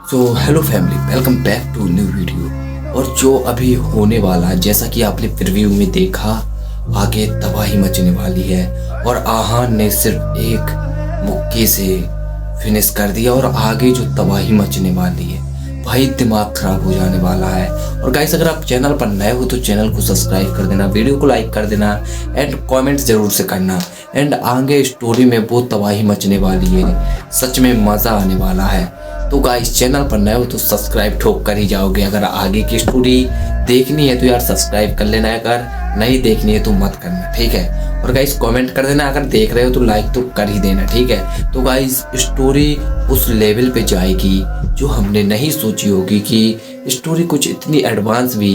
So hello family, welcome back to new video. और जो अभी होने वाला है, जैसा कि आपने प्रीव्यू में देखा, आगे तबाही मचने वाली है। और आहान ने सिर्फ एक मुक्के से फिनिश कर दिया और आगे जो तबाही मचने वाली है भाई, दिमाग खराब हो जाने वाला है। और गाइस, अगर आप चैनल पर नए हो तो चैनल को सब्सक्राइब कर देना, वीडियो को लाइक कर देना एंड कमेंट जरूर से करना। एंड आगे स्टोरी में बहुत तबाही मचने वाली है, सच में मज़ा आने वाला है। तो गाइस, चैनल पर नए हो तो सब्सक्राइब ठोक कर ही जाओगे। अगर आगे की स्टोरी देखनी है तो यार सब्सक्राइब कर लेना, अगर नहीं देखनी है तो मत करना, ठीक है। और गाइस, कमेंट कर देना, अगर देख रहे हो तो लाइक तो कर ही देना, ठीक है। तो गाइस, स्टोरी उस लेवल पे जाएगी जो हमने नहीं सोची होगी कि स्टोरी कुछ इतनी एडवांस भी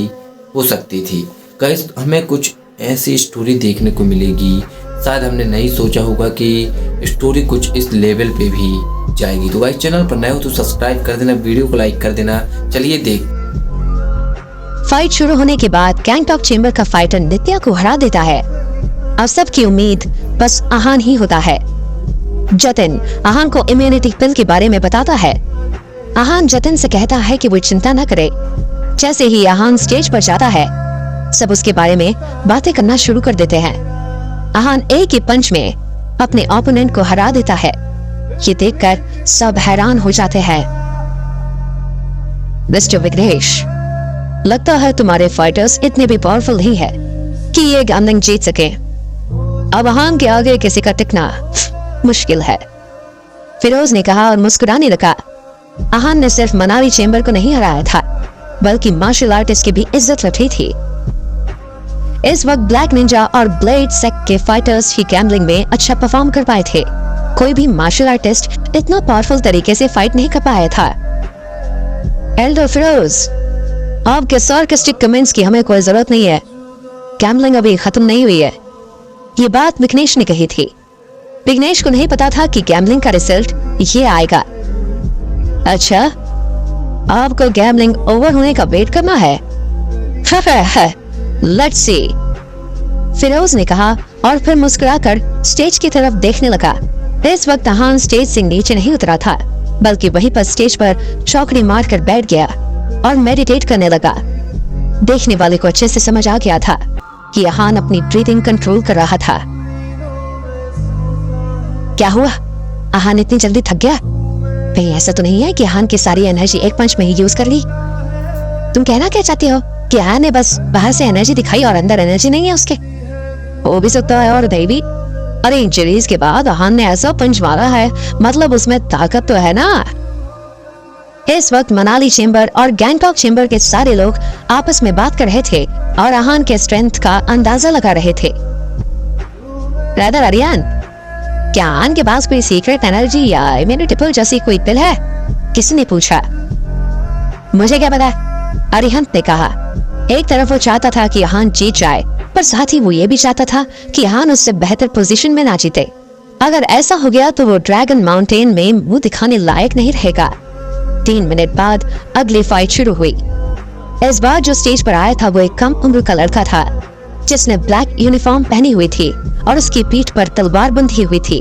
हो सकती थी। गाइस, हमें कुछ ऐसी स्टोरी देखने को मिलेगी, शायद हमने नहीं सोचा होगा कि स्टोरी कुछ इस लेवल पे भी जाएगी। तो गाइस, चैनल पर नए हो तो सब्सक्राइब कर देना, वीडियो को लाइक कर देना। चलिए देख। फाइट शुरू होने के बाद गैंगटॉक चेंबर का फाइटर नित्या को हरा देता है। अब सबकी उम्मीद बस आहान ही होता है। जतिन आहान को इम्यूनिटी पिल के बारे में बताता है। आहान जतिन से कहता है कि वो चिंता न करे। जैसे ही आहान स्टेज पर जाता है, सब उसके बारे में बातें करना शुरू कर देते हैं। आहान एक ही पंच में अपने ओपोनेंट को हरा देता है। ये देखकर सब हैरान हो जाते हैं। मिस्टर विघ्नेश, लगता है तुम्हारे फाइटर्स इतने भी पावरफुल नहीं है कि ये गैम्बलिंग जीत सके। अब आहान के आगे किसी का टिकना मुश्किल है, फिरोज ने कहा और मुस्कुराने लगा। आहान ने सिर्फ मनाली चेंबर को नहीं हराया था, बल्कि मार्शल आर्टिस्ट की भी इज्जत रखी थी। इस वक्त ब्लैक निंजा और ब्लेड सेक्ट के फाइटर्स ही गैम्बलिंग में अच्छा परफॉर्म कर पाए थे। कोई भी मार्शल आर्टिस्ट इतना पावरफुल तरीके से फाइट नहीं कर पाया था। एल्डर फिरोज, आपके सार्कास्टिक कमेंट्स की हमें कोई जरूरत नहीं है। गैम्बलिंग अभी खत्म नहीं हुई है। ये बात विघ्नेश ने कही थी। विघ्नेश को नहीं पता था कि गैम्बलिंग का रिजल्ट ये आएगा। अच्छा, आपको गैम्बलिंग ओवर होने का वेट करना है? लेट्स सी, फिरोज ने कहा और फिर मुस्कुराकर स्टेज की तरफ देखने लगा। इस वक्त आहान स्टेज से नीचे नहीं उतरा था, बल्कि वहीं पर स्टेज पर चौकड़ी मारकर बैठ गया और मेडिटेट करने लगा। देखने वाले को अच्छे से समझ आ गया था कि आहान अपनी ब्रीथिंग कंट्रोल कर रहा था। क्या हुआ? आहान इतनी जल्दी थक गया? कहीं ऐसा तो नहीं है कि आहान की सारी एनर्जी एक पंच में ही यूज कर ली? तुम कहना क्या चाहती हो कि आहान ने बस बाहर से एनर्जी दिखाई और अंदर एनर्जी नहीं है उसके? हो भी सकता है। और देवी, अरे इंजरीज के बाद आहान ने ऐसा पंच मारा है, मतलब उसमें ताकत तो है ना। इस वक्त मनाली चेंबर और गैंगटॉक चेंबर के सारे लोग आपस में बात कर रहे थे और आहान के स्ट्रेंथ का अंदाजा लगा रहे थे। ब्रदर आर्यन, क्या आहान के पास कोई सीक्रेट एनर्जी या इम्यूनिटी पिल जैसी कोई पिल है? किसी ने पूछा। मुझे क्या पता, अरिहंत ने कहा। एक तरफ वो चाहता था कि आहान जीत जाए, पर साथ ही वो ये भी चाहता था कि आहान उससे बेहतर पोजीशन में ना जीते। अगर ऐसा हो गया तो वो ड्रैगन माउंटेन में मुंह दिखाने लायक नहीं रहेगा। 3 मिनट बाद अगली फाइट शुरू हुई। इस बार जो स्टेज पर आया था वो एक कम उम्र का लड़का था, जिसने ब्लैक यूनिफॉर्म पहनी हुई थी और उसकी पीठ पर तलवार बंधी हुई थी।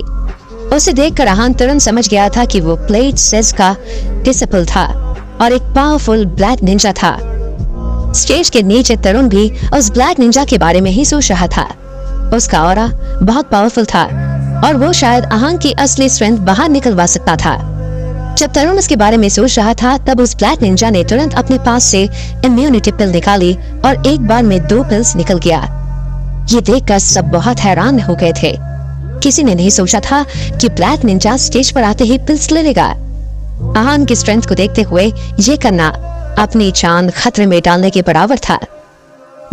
उसे देखकर आहान तुरंत समझ गया था कि वो ब्लेड सेज का डिसिपल था और एक पावरफुल ब्लैक निंजा था। स्टेज के नीचे तरुण भी उस ब्लैक निंजा के बारे में ही सोच रहा था। उसका ऑरा बहुत पावरफुल था और वो शायद आहान की असली स्ट्रेंथ बाहर निकलवा सकता था। जब तरुण उसके बारे में सोच रहा था, तब उस ब्लैक निंजा ने तुरंत अपने पास से इम्यूनिटी पिल निकाली और एक बार में 2 पिल्स निकल गया। ये देखकर सब बहुत हैरान हो गए थे। किसी ने नहीं सोचा था कि ब्लैक निंजा स्टेज पर आते ही पिल्स ले लेगा। आहान की स्ट्रेंथ को देखते हुए ये करना अपनी जान खतरे में डालने के बराबर था।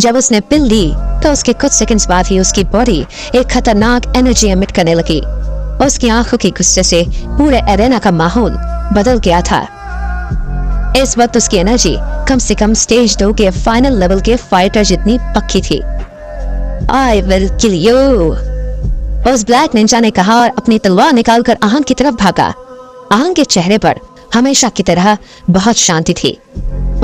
जब उसने पिल ली तो उसके कुछ सेकंड्स बाद ही उसकी बॉडी एक खतरनाक एनर्जी एमिट करने लगी। उसकी आंखों के गुस्से से पूरे एरेना का माहौल बदल गया था। इस वक्त उसकी एनर्जी कम से कम स्टेज 2 के फाइनल लेवल के फाइटर जितनी पक्की थी। I will kill you, उस ब्लैक निंजा ने कहा और अपनी तलवार निकालकर आहान की तरफ भागा। आहान के चेहरे पर हमेशा की तरह बहुत शांति थी।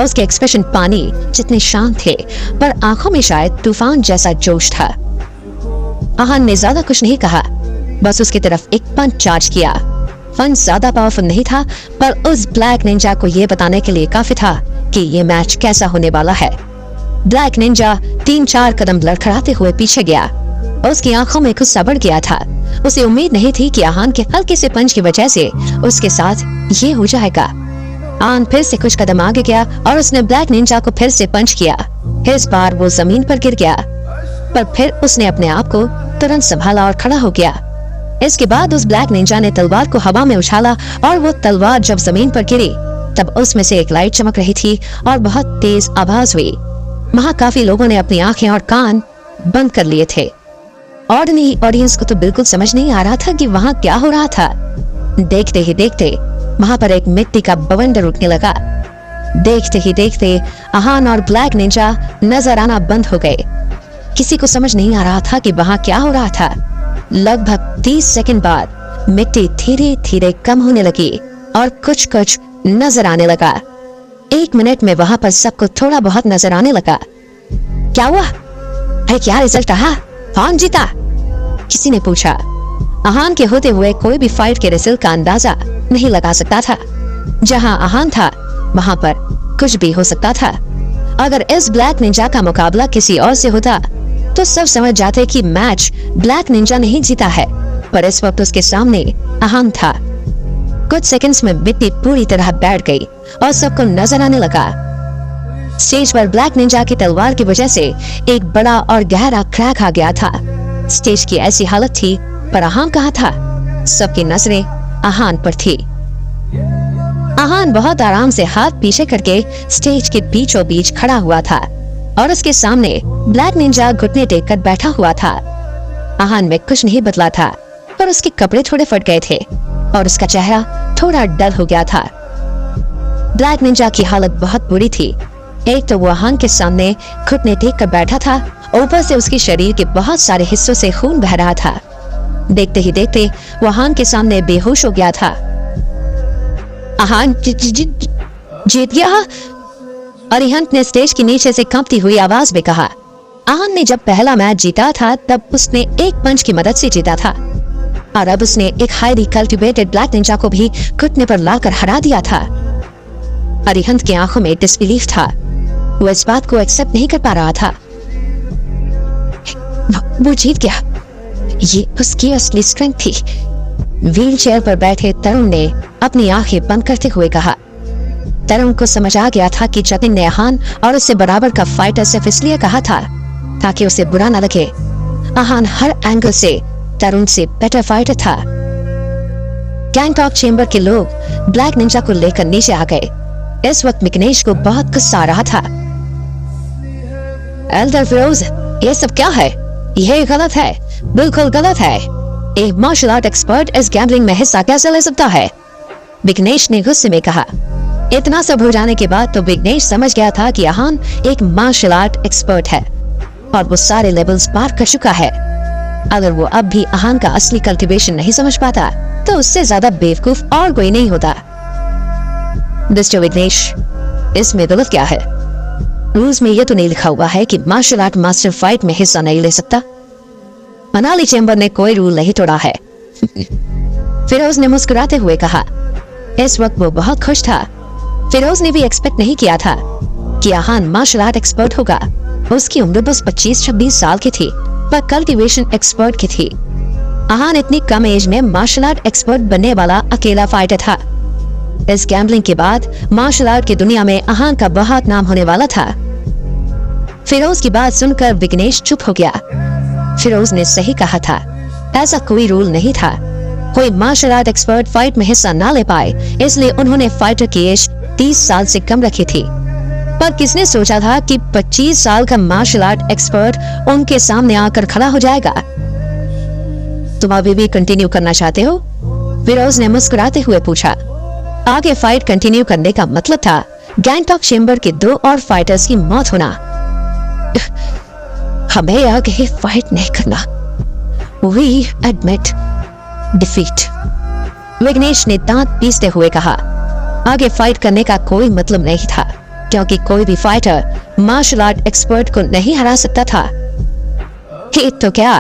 उसके एक्सप्रेशन पानी जितने शांत थे, पर आंखों में शायद तूफान जैसा जोश था। आहान ने ज्यादा कुछ नहीं कहा, बस उसकी तरफ एक पंच चार्ज किया फन ज्यादा पावरफुल नहीं था, पर उस ब्लैक निंजा को ये बताने के लिए काफी था कि ये मैच कैसा होने वाला है। ब्लैक निंजा 3-4 कदम लड़खड़ाते हुए पीछे गया। उसकी आंखों में गुस्सा बढ़ गया था। उसे उम्मीद नहीं थी कि आहान के हल्के से पंच की वजह से उसके साथ ये हो जाएगा। आहान फिर से कुछ कदम आगे गया और उसने ब्लैक निंजा को फिर से पंच किया। इस बार वो जमीन पर गिर गया, पर फिर उसने अपने आप को तुरंत संभाला और खड़ा हो गया। इसके बाद उस ब्लैक निंजा ने तलवार को हवा में उछाला और वो तलवार जब जमीन पर गिरी तब उसमें से एक लाइट चमक रही थी और बहुत तेज आवाज हुई। वहाँ काफी लोगों ने अपनी आंखें और कान बंद कर लिए थे। ऑर्डिनरी ऑडियंस को तो बिल्कुल समझ नहीं आ रहा था कि वहाँ क्या हो रहा था। देखते ही देखते वहाँ पर एक मिट्टी का बवंडर उठने लगा। देखते ही देखते आहान और ब्लैक निंजा नजर आना बंद हो गए। किसी को समझ नहीं आ रहा था कि वहाँ क्या हो रहा था। लगभग 30 सेकंड बाद मिट्टी धीरे धीरे कम होने लगी और कुछ कुछ नजर आने लगा। 1 मिनट में वहाँ पर सबको थोड़ा बहुत नजर आने लगा। क्या हुआ? अरे क्या रिजल्ट रहा? कौन जीता? किसी ने पूछा। आहान के होते हुए कोई भी फाइट के रिजल्ट का अंदाजा नहीं लगा सकता था। जहां आहान था वहां पर कुछ भी हो सकता था। अगर इस ब्लैक निंजा का मुकाबला किसी और से होता तो सब समझ जाते कि मैच ब्लैक निंजा नहीं जीता है, पर इस वक्त उसके सामने आहान था। कुछ सेकंड्स में मिट्टी पूरी तरह बैठ गई और सबको नजर आने लगा। स्टेज पर ब्लैक निंजा की तलवार की वजह से एक बड़ा और गहरा क्रैक आ गया था। स्टेज की ऐसी हालत थी, पर आहान कहाँ था? सबकी नजरें आहान पर थी। आहान बहुत आराम से हाथ पीछे करके स्टेज के बीचों बीच खड़ा हुआ था और उसके सामने ब्लैक निंजा घुटने टेक कर बैठा हुआ था। आहान में कुछ नहीं बदला था, पर उसके कपड़े थोड़े फट गए थे और उसका चेहरा थोड़ा डल हो गया था। ब्लैक निंजा की हालत बहुत बुरी थी। एक तो वो आहान के सामने घुटने टेक कर बैठा था, ऊपर से उसके शरीर के बहुत सारे हिस्सों से खून बह रहा था। देखते ही देखते वो आहान के सामने बेहोश हो गया था। आहान जीत गया? अरिहंत ने स्टेज के नीचे से कांपती हुई आवाज में कहा। आहान ने जब पहला मैच जीता था तब उसने एक पंच की मदद से जीता था और अब उसने एक हाईली कल्टिवेटेड ब्लैक निंजा को भी घुटने पर लाकर हरा दिया था। अरिहंत की आंखों में डिसबिलीफ था। वो इस बात को एक्सेप्ट नहीं कर पा रहा था। वो जीत गया, ये उसकी असली स्ट्रेंथ थी। व्हील चेयर पर बैठे तरुण ने अपनी आंखें बंद करते हुए कहा। तरुण को समझ आ गया था कि जतिन ने आहान और उससे बराबर का फाइटर सिर्फ इसलिए कहा था ताकि उसे बुरा न लगे। आहान हर एंगल से तरुण से बेटर फाइटर था। गैंगटॉक चेंबर के लोग ब्लैक निंजा को लेकर नीचे आ गए। इस वक्त विघ्नेश को बहुत गुस्सा आ रहा था। एल्डर फिरोज, ये सब क्या है? यह गलत है, बिल्कुल गलत है। एक मार्शल आर्ट एक्सपर्ट इस गैम्बलिंग में हिस्सा कैसे ले सकता है? विघ्नेश ने गुस्से में कहा। इतना सब हो जाने के बाद तो विघ्नेश समझ गया था कि आहान एक मार्शल आर्ट एक्सपर्ट है और वो सारे लेवल्स पार कर चुका है। अगर वो अब भी आहान का असली कल्टीवेशन नहीं समझ पाता तो उससे ज्यादा बेवकूफ और कोई नहीं होता। मिस्टर विघ्नेश, इसमें गलत क्या है? रूल्स में ये तो नहीं लिखा हुआ है कि मार्शल आर्ट मास्टर फाइट में हिस्सा नहीं ले सकता। मनाली चेंबर ने कोई रूल नहीं तोड़ा है। फिरोज ने मुस्कुराते हुए कहा। इस वक्त वो बहुत खुश था। फिरोज ने भी एक्सपेक्ट नहीं किया था कि आहान मार्शल आर्ट एक्सपर्ट होगा। उसकी उम्र बस 25-26 साल की थी, पर कल्टीवेशन एक्सपर्ट की थी। आहान इतनी कम एज में मार्शल आर्ट एक्सपर्ट बनने वाला अकेला फाइटर था। इस गैम्बलिंग के बाद मार्शल आर्ट की दुनिया में आहान का बहुत नाम होने वाला था। फिरोज की बात सुनकर विघ्नेश चुप हो गया। फिरोज ने सही कहा था, ऐसा कोई रूल नहीं था। कोई मार्शल आर्ट एक्सपर्ट फाइट में हिस्सा ना ले पाए, इसलिए उन्होंने फाइटर की एज 30 साल से कम रखी थी। पर किसने सोचा था कि 25 साल का मार्शल आर्ट एक्सपर्ट उनके सामने आकर खड़ा हो जाएगा? तुम अभी भी कंटिन्यू करना चाहते हो? फिरोज ने मुस्कुराते हुए पूछा। आगे फाइट कंटिन्यू करने का मतलब था गैंगटॉक चेंबर के 2 और फाइटर्स की मौत होना। हमें आगे फाइट नहीं करना। We admit defeat। विघ्नेश ने दांत पीसते हुए कहा। आगे फाइट करने का कोई मतलब नहीं था, क्योंकि कोई भी फाइटर मार्शल आर्ट एक्सपर्ट को नहीं हरा सकता था। एक तो क्या,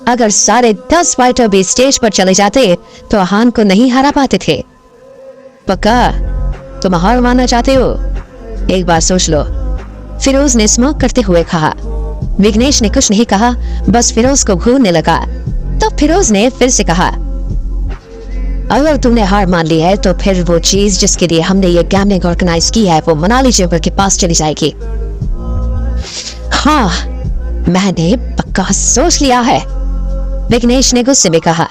अगर सारे 10 फाइटर भी स्टेज पर चले जाते तो आहान को नहीं हरा पाते थे। पक्का तुम हार मानना चाहते हो? एक बार सोच लो, फिरोज ने स्मोक करते हुए कहा। विघ्नेश ने कुछ नहीं कहा, बस फिरोज को घूरने लगा। तो फिरोज ने फिर से कहा, अगर तुमने हार मान ली है तो फिर वो चीज जिसके लिए हमने ये गैम्बलिंग ऑर्गेनाइज की है वो मनाली चेंबर के पास चली जाएगी। हाँ, मैंने पक्का सोच लिया है, विघ्नेश ने गुस्से में कहा।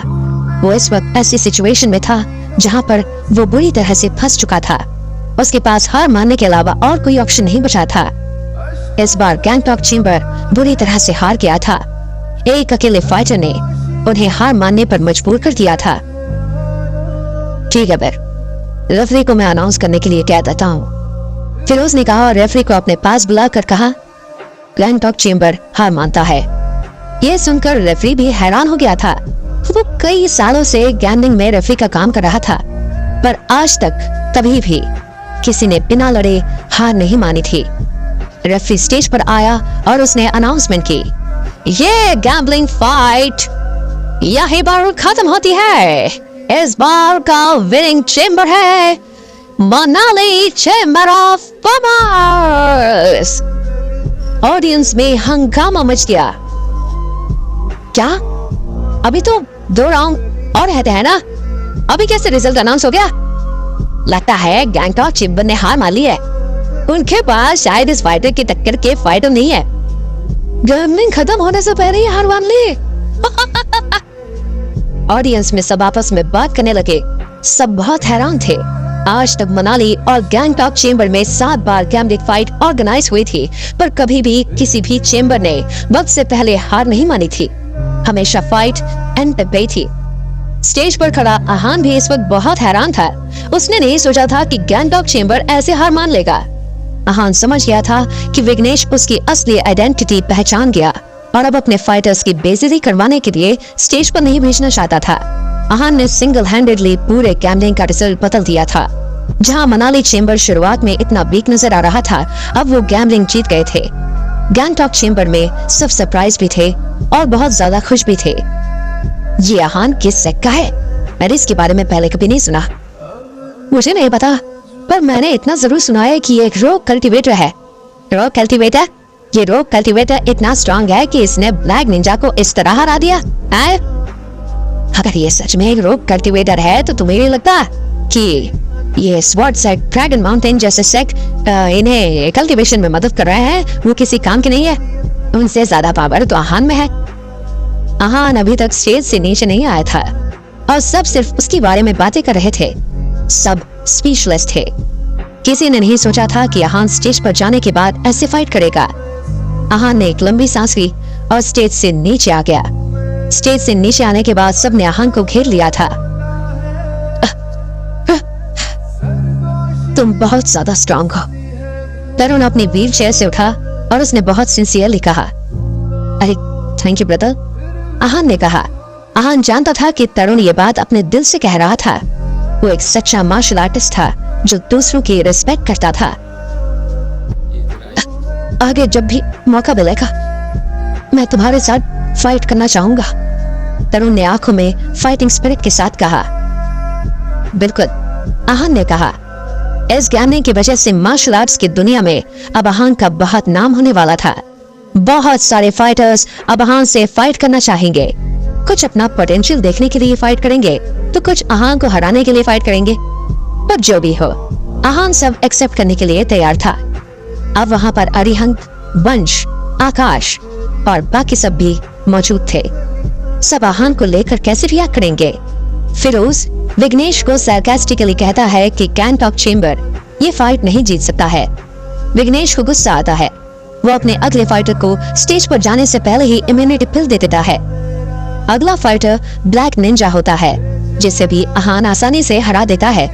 वो इस वक्त ऐसी सिचुएशन में था जहाँ पर वो बुरी तरह से फंस चुका था। उसके पास हार मानने के अलावा और कोई ऑप्शन नहीं बचा था। इस बार गैंगटॉक चेंबर बुरी तरह से हार गया था। एक अकेले फाइटर ने उन्हें हार मानने पर मजबूर कर दिया था। ठीक है फिर, रेफरी को मैं अनाउंस करने के लिए कह देता हूँ, फिरोज ने कहा और रेफरी को अपने पास बुलाकर कहा, गैंगटॉक चेंबर हार मानता है। यह सुनकर रेफरी भी हैरान हो गया था। वो कई सालों से गैम्बलिंग में रेफरी का काम कर रहा था, पर आज तक कभी भी किसी ने बिना लड़े हार नहीं मानी थी। रेफरी स्टेज पर आया और उसने अनाउंसमेंट की, ये गैम्बलिंग फाइट यही बार खत्म होती है। इस बार का विनिंग चेंबर है Manali chamber of commerce. Audience में हंगामा मच गया। क्या अभी तो 2 राउंड और रहते हैं ना, अभी कैसे रिजल्ट अनाउंस हो गया? लगता है गैंगटॉक चेंबर ने हार मान ली है। उनके पास शायद इस फाइटर की टक्कर के फाइटर नहीं है। गैम्बलिंग खत्म होने से पहले ही हार मान ली। ऑडियंस में सब आपस में बात करने लगे। सब बहुत हैरान थे। आज तक मनाली और गैंगटॉक चेंबर में 7 बार गैम्बलिंग फाइट ऑर्गेनाइज हुई थी, पर कभी भी किसी भी चेंबर ने वक्त से पहले हार नहीं मानी थी। हमेशा फाइट एंड तक गई थी। स्टेज पर खड़ा आहान भी इस वक्त बहुत हैरान था। उसने नहीं सोचा था कि गैंगटॉक चेंबर ऐसे हार मान लेगा। आहान समझ गया था कि विघ्नेश उसकी असली आइडेंटिटी पहचान गया और अब अपने फाइटर्स की बेइज्जती करवाने के लिए स्टेज पर नहीं भेजना चाहता था। आहान ने सिंगल हैंडेडली पूरे गैम्बलिंग का रिजल्ट बदल दिया था। जहां मनाली चेंबर शुरुआत में इतना वीक नजर आ रहा था, अब वो गैम्बलिंग जीत गए थे। गैंगटॉक चेंबर में सब सरप्राइज भी थे और बहुत ज्यादा खुश भी थे। ये आहान किस सेक्ट का है? मैंने इसके बारे में पहले कभी नहीं सुना। मुझे नहीं पता, पर मैंने इतना जरूर सुना है कि ये एक रोग कल्टीवेटर है। रोग कल्टीवेटर? ये रोग कल्टीवेटर इतना स्ट्रांग है कि इसने ब्लैक निंजा को इस तरह हरा दिया है? अगर ये सच में एक रोग कल्टीवेटर है तो तुम्हें नहीं लगता कि ये स्वॉर्ड सेक्ट, ड्रैगन माउंटेन जैसे सेक्ट इन्हें कल्टीवेशन में मदद कर रहे हैं, वो किसी काम के नहीं है? उनसे ज्यादा पावर तो आहान में है। आहान अभी तक स्टेज से नीचे नहीं आया था और सब सिर्फ उसके बारे में बातें कर रहे थे। सब स्पीचलेस थे। किसी ने नहीं सोचा था कि आहान स्टेज पर जाने के बाद ऐसे फाइट करेगा। आहान ने एक लंबी सांस ली और स्टेज से नीचे आ गया। स्टेज से नीचे आने के बाद सबने आहान को घेर लिया था। तुम बहुत ज्यादा स्ट्रांग हो। तरुण अपनी व्हील चेयर से उठा और उसने बहुत सिंसियरली कहा, अरे थैंक यू ब्रदर। आहान ने कहा। आहान जानता था कि तरुण ये बात अपने दिल से कह रहा था। वो एक सच्चा मार्शल आर्टिस्ट था जो दूसरों की रिस्पेक्ट करता था। आगे जब भी मौका मिलेगा मैं तुम्हारे साथ फाइट करना चाहूंगा, तरुण ने आंखों में फाइटिंग स्पिरिट के साथ कहा। बिल्कुल, आहान ने कहा। इस गैम्बलिंग की वजह से मार्शल आर्ट्स की दुनिया में अब आहान का बहुत नाम होने वाला था। बहुत सारे फाइटर्स अब आहान से फाइट करना चाहेंगे। कुछ अपना पोटेंशियल देखने के लिए फाइट करेंगे तो कुछ आहान को हराने के लिए फाइट करेंगे। पर जो भी हो, आहान सब एक्सेप्ट करने के लिए तैयार था। अब वहां पर अरिहंत, वंश, आकाश और बाकी सब भी मौजूद थे। सब आहान को लेकर कैसे रिएक्ट करेंगे? फिरोज विघ्नेश को सार्कास्टिकली कहता है कि गैंगटॉक चेंबर ये फाइट नहीं जीत सकता है। विघ्नेश को गुस्सा आता है। वो अपने अगले फाइटर को स्टेज पर जाने से पहले ही इम्यूनिटी पिल दे देता है। अगला फाइटर ब्लैक निंजा होता है, जिसे भी आहान आसानी से हरा देता है।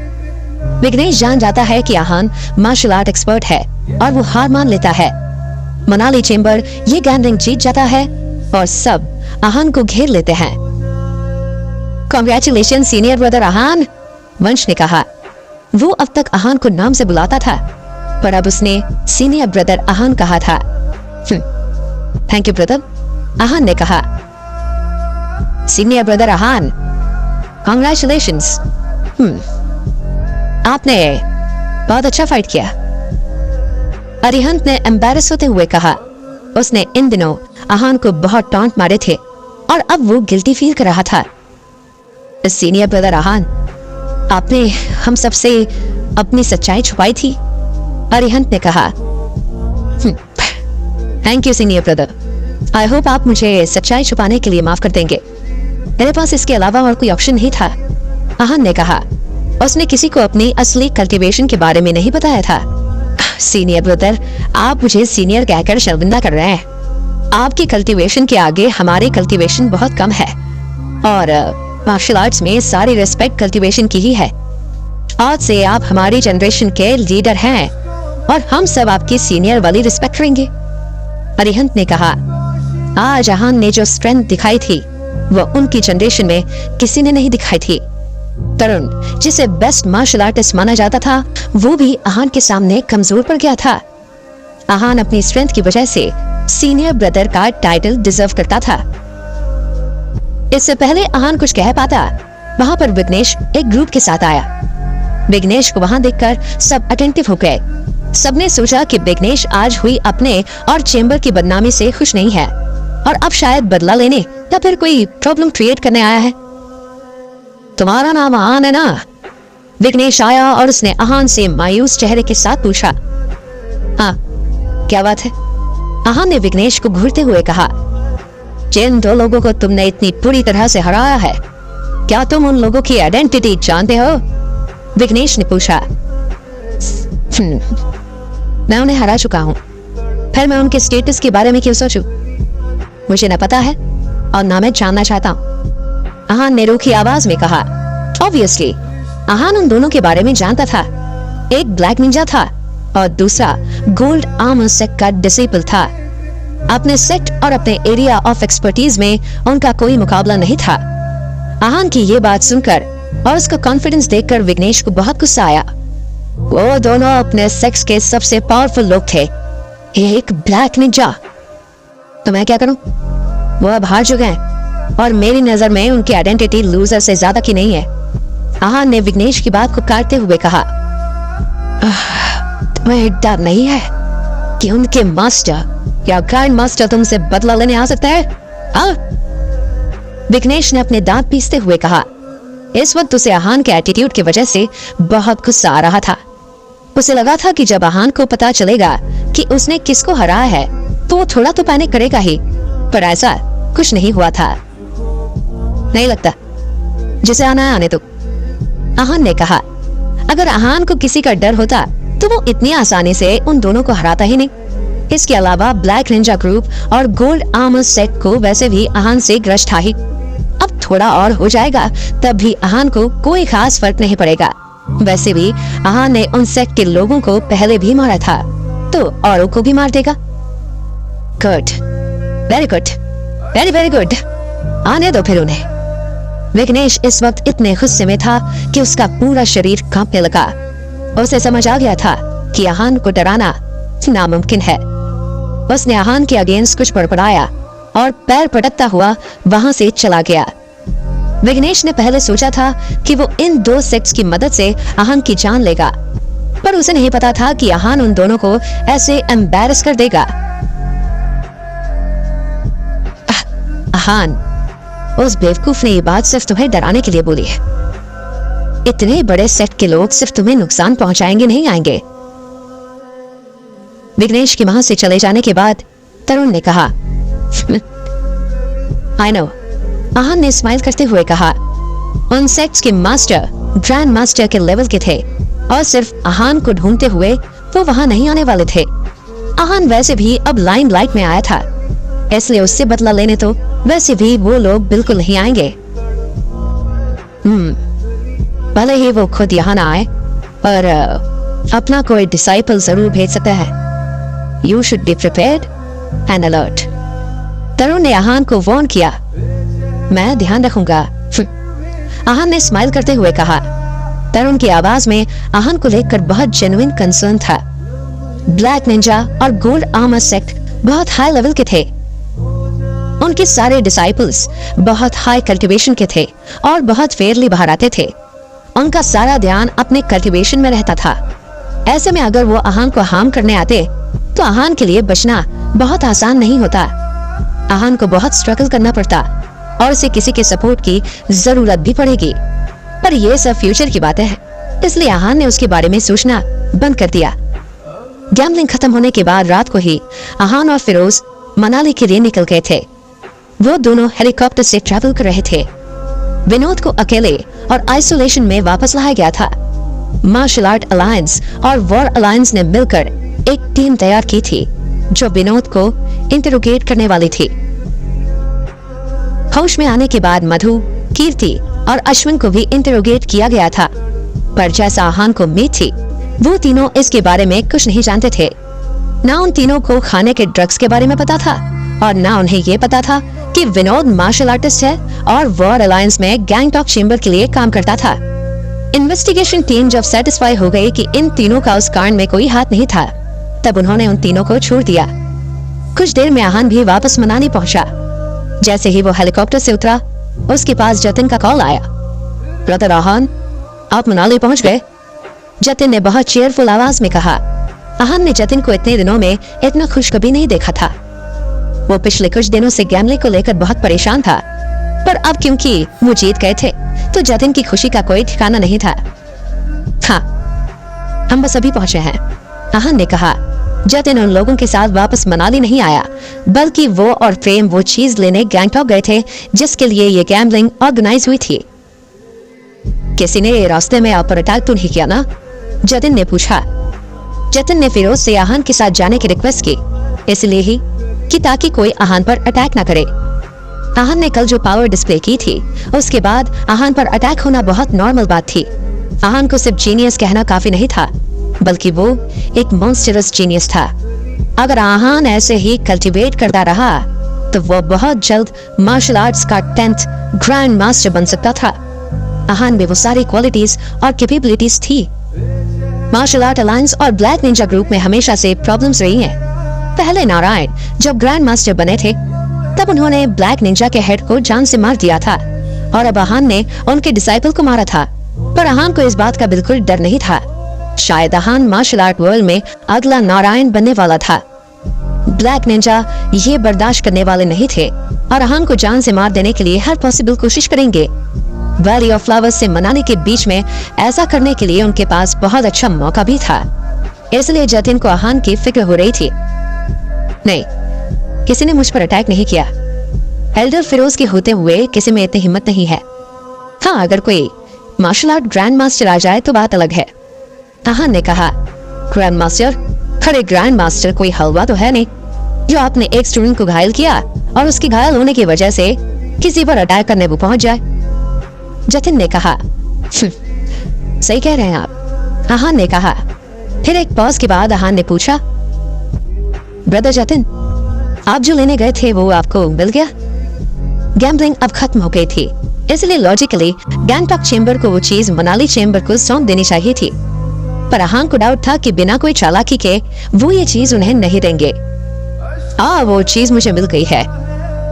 विघ्नेश जान जाता है कि आहान मार्शल आर्ट एक्सपर्ट है और वो हार मान लेता है। मनाली चेंबर ये गैम्बलिंग जीत जाता है और सब आहान को घेर लेते हैं। कांग्रेचुलेशन सीनियर ब्रदर आहान, वंश ने कहा। वो अब तक आहान को नाम से बुलाता था, पर अब उसने सीनियर ब्रदर आहान कहा था। थैंक यू ब्रदर, आहान ने कहा। Senior brother Aahan, congratulations. आपने बहुत अच्छा फाइट किया। अरिहंत ने एम्बैरस होते हुए कहा। उसने इन दिनों आहान को बहुत टॉन्ट मारे थे और अब वो गिल्टी फील कर रहा था। सीनियर ब्रदर आहान, आपने हम सबसे अपनी सच्चाई छुपाई थी, अरिहंत ने कहा। Thank you senior brother, I hope आप मुझे सच्चाई छुपाने के लिए माफ कर देंगे। मेरे पास इसके अलावा और कोई ऑप्शन नहीं था, आहान ने कहा। उसने किसी को अपनी असली कल्टीवेशन के बारे में नहीं बताया था। सीनियर ब्रदर, आप मुझे सीनियर कहकर शर्मिंदा कर रहे हैं। आपकी कल्टीवेशन के आगे हमारी कल्टीवेशन बहुत कम है और मार्शल आर्ट्स में सारी रिस्पेक्ट कल्टीवेशन की ही है। आज से आप हमारी जनरेशन के लीडर हैं और हम सब आपकी सीनियर वाली रिस्पेक्ट करेंगे, अरिहंत ने कहा। आज आहान ने जो स्ट्रेंथ दिखाई थी वो उनकी जनरेशन में किसी ने नहीं दिखाई थी। तरुण, जिसे बेस्ट मार्शल आर्टिस्ट माना जाता था, वो भी आहान के सामने कमजोर पड़ गया था। आहान अपनी स्ट्रेंथ की वजह से सीनियर ब्रदर का टाइटल डिजर्व करता था। इससे पहले आहान कुछ कह पाता, वहां पर विघ्नेश एक ग्रुप के साथ आया। विघ्नेश को वहां देखकर सब अटेंटिव हो गए। सबने सोचा कि विघ्नेश आज हुई अपने और चेंबर की बदनामी से खुश नहीं है और अब शायद बदला लेने या फिर कोई प्रॉब्लम क्रिएट करने आया है। तुम्हारा नाम आहान है ना? विघ्नेश आया और उसने आहान से मायूस चेहरे के साथ पूछा। हाँ, क्या बात है? आहान ने विघ्नेश को घूरते हुए कहा। जिन दो लोगों को तुमने इतनी बुरी तरह से हराया है, क्या तुम उन लोगों की आइडेंटिटी जानते हो? विघ्नेश ने पूछा। मैं उन्हें हरा चुका हूँ, फिर मैं उनके स्टेटस के बारे में क्यों सोचूं? मुझे न पता है और ना मैं जानना चाहता हूँ, आहान ने रूखी आवाज में कहा। ऑब्वियसली आहान उन दोनों के बारे में जानता था। एक ब्लैक निंजा था और दूसरा गोल्ड आर्मर सेक्ट का डिसेबल था। अपने सेक्ट और अपने एरिया ऑफ एक्सपर्टीज में उनका कोई मुकाबला नहीं था। आहान की ये बात सुनकर और उसका कॉन्फिडेंस देखकर विघ्नेश को बहुत गुस्सा आया। वो दोनों अपने सेक्स के सबसे पावरफुल लोग थे, एक ब्लैक निंजा। तो मैं क्या करूं? वो अब हार चुके हैं और मेरी नजर में उनकी आइडेंटिटी लूजर से ज्यादा की नहीं है, आहान ने विघ्नेश की बात को काटते हुए कहा। तुम्हें डर नहीं है कि उनके मास्टर या ग्रैंड मास्टर तुमसे बदला लेने आ सकता है? हाँ? विघ्नेश ने अपने दांत पीसते हुए कहा। इस वक्त उसे आहान के एटीट्यूड की वजह से बहुत गुस्सा आ रहा था। उसे लगा था कि जब आहान को पता चलेगा कि उसने किसको हराया है तो वो थोड़ा तो पैनिक करेगा ही, पर ऐसा कुछ नहीं हुआ था। नहीं लगता, जिसे आना है आने दो, आहान ने कहा। अगर आहान को किसी का डर होता तो वो इतनी आसानी से उन दोनों को हराता ही नहीं। इसके अलावा ब्लैक निंजा ग्रुप और गोल्ड आर्मर सेट को वैसे भी आहान से ग्रज था ही। अब थोड़ा और हो जाएगा तब भी आहान को कोई खास फर्क नहीं पड़ेगा। वैसे भी आहान ने उन सेट के लोगों को पहले भी मारा था तो औरों को भी मार देगा। Good, very good, very very good, आने दो फिर उन्हें। विघ्नेश इस वक्त इतने गुस्से में था कि उसका पूरा शरीर कांपने लगा। उसे समझ आ गया था कि आहान को डराना नामुमकिन है। उसने आहान के अगेंस्ट कुछ बड़बड़ाया और पैर पटकता हुआ वहां से चला गया। विघ्नेश ने पहले सोचा था कि वो इन दो सेक्ट्स की मदद से आहान की जान लेगा, पर उसे नहीं पता था कि आहान उन दोनों को ऐसे एम्बैरस कर देगा। आहान, उस बेवकूफ ने ये बात सिर्फ तुम्हें डराने के लिए बोली है। इतने बड़े सेट के लोग सिर्फ तुम्हें नुकसान पहुंचाएंगे नहीं आएंगे। विघ्नेश के वहां से चले जाने के बाद तरुण ने कहा। आई नो, आहान ने स्माइल करते हुए कहा। उन सेक्ट्स के मास्टर ग्रैंड मास्टर के लेवल के थे और सिर्फ आहान को ढूंढते हुए वो वहां नहीं आने वाले थे। आहान वैसे भी अब लाइमलाइट में आया था, इसलिए उससे बदला लेने तो वैसे भी वो लोग बिल्कुल नहीं आएंगे। भले ही वो खुद यहाँ ना आए, पर अपना कोई डिसाइपल जरूर भेज सकता है। You should be prepared and alert. तरुण ने आहान को वार्न किया। मैं ध्यान रखूंगा, आहान ने स्माइल करते हुए कहा। तरुण की आवाज में आहान को लेकर बहुत जेन्युइन कंसर्न था। ब्लैक निंजा और गोल्ड आर्मर सेक्ट बहुत हाई लेवल के थे। उनके सारे डिसाइपल्स बहुत हाई कल्टीवेशन के थे और बहुत फेयरली बाहर आते थे। उनका सारा ध्यान अपने कल्टीवेशन में रहता था। ऐसे में अगर वो आहान को हार्म करने आते तो आहान के लिए बचना बहुत आसान नहीं होता। आहान को बहुत स्ट्रगल करना पड़ता और उसे किसी के सपोर्ट की जरूरत भी पड़ेगी। पर यह सब फ्यूचर की बात है, इसलिए आहान ने उसके बारे में सोचना बंद कर दिया। गैम्बलिंग खत्म होने के बाद रात को ही आहान और फिरोज मनाली के लिए निकल गए थे। वो दोनों हेलीकॉप्टर से ट्रैवल कर रहे थे। विनोद को अकेले और आइसोलेशन में वापस लाया गया था। मार्शल आर्ट अलायंस और वॉर अलायंस ने मिलकर एक टीम तैयार की थी जो विनोद को इंटरोगेट करने वाली थी। होश में आने के बाद मधु, कीर्ति और अश्विन को भी इंटरोगेट किया गया था। पर जैसा आहान को उम्मीद थी, वो तीनों इसके बारे में कुछ नहीं जानते थे। ना उन तीनों को खाने के ड्रग्स के बारे में पता था और ना उन्हें ये पता था कि विनोद मार्शल आर्टिस्ट है और वॉर अलायंस में गैंगटॉक चेंबर के लिए काम करता था। इन्वेस्टिगेशन टीम जब सेटिस्फाई हो गई कि इन तीनों का उस कांड में कोई हाथ नहीं था, तब उन्होंने उन तीनों को छोड़ दिया। कुछ देर में आहान भी वापस मनाली पहुंचा। जैसे ही वो हेलीकॉप्टर से उतरा, उसके पास जतिन का कॉल आया। ब्रदर आहान, आप मनाली पहुंच गए? जतिन ने बहुत चेयरफुल आवाज में कहा। आहान ने जतिन को इतने दिनों में इतना खुश कभी नहीं देखा था। वो पिछले कुछ दिनों से गैम्बलिंग को लेकर बहुत परेशान था, पर अब क्योंकि वो जीत गए थे तो जतिन की खुशी का कोई ठिकाना नहीं था। हाँ, हम बस अभी पहुंचे हैं, आहान ने कहा। जतिन उन लोगों के साथ वापस मनाली नहीं आया, बल्कि वो और प्रेम वो चीज लेने गैंगटॉक गए थे जिसके लिए ये गैम्बलिंग ऑर्गेनाइज हुई थी। किसी ने रास्ते में आप पर अटैक तो नहीं किया ना? जतिन ने पूछा। जतिन ने फिरोज से आहान के साथ जाने की रिक्वेस्ट की, इसलिए ही कि ताकि कोई आहान पर अटैक ना करे। आहान ने कल जो पावर डिस्प्ले की थी, उसके बाद आहान पर अटैक होना बहुत नॉर्मल बात थी। आहान को सिर्फ जीनियस कहना काफी नहीं था, बल्कि वो एक मॉन्स्टरस जीनियस था। अगर आहान ऐसे ही कल्टीवेट करता रहा तो वो बहुत जल्द मार्शल आर्ट्स का 10th ग्रैंड मास्टर बन सकता था। आहान में वो सारी क्वालिटीज और कैपेबिलिटीज थी। मार्शल आर्ट अलायंस और ब्लैक निंजा ग्रुप में हमेशा से प्रॉब्लम्स रही हैं। पहले नारायण जब ग्रैंड मास्टर बने थे, तब उन्होंने ब्लैक निंजा के हेड को जान से मार दिया था और अब आहान ने उनके डिसाइपल को मारा था। पर आहान को इस बात का बिल्कुल डर नहीं था। शायद आहान मार्शल आर्ट वर्ल्ड में अगला नारायण बनने वाला था। ब्लैक निंजा ये बर्दाश्त करने वाले नहीं थे और आहान को जान से मार देने के लिए हर पॉसिबल कोशिश करेंगे। वैली ऑफ फ्लावर्स से मनाली के बीच में ऐसा करने के लिए उनके पास बहुत अच्छा मौका भी था। इसलिए जतिन को आहान की फिक्र हो रही थी। नहीं, किसी ने मुझ पर अटैक नहीं किया। एल्डर फिरोज के होते हुए किसी में इतनी हिम्मत नहीं है। हाँ, अगर कोई मार्शल आर्ट ग्रैंड मास्टर आ जाए तो बात अलग है, आहान ने कहा। Grand master? अरे ग्रैंड मास्टर कोई हलवा तो है नहीं जो आपने एक स्टूडेंट को घायल किया और उसके घायल होने की वजह से किसी पर अटैक करने वो पहुंच जाए। जतिन ने कहा। सही कह रहे हैं आप, आहान ने कहा। फिर एक पॉज के बाद आहान ने पूछा, ब्रदर जतिन, आप जो लेने गए थे वो आपको मिल गया? गैम्बलिंग अब खत्म हो गई थी, इसलिए लॉजिकली गैंगटॉक चेंबर को वो चीज मनाली चेंबर को सौंप देनी चाहिए थी। पर आहान को डाउट था कि बिना कोई चालाकी के वो ये चीज उन्हें नहीं देंगे। वो चीज मुझे मिल गई है।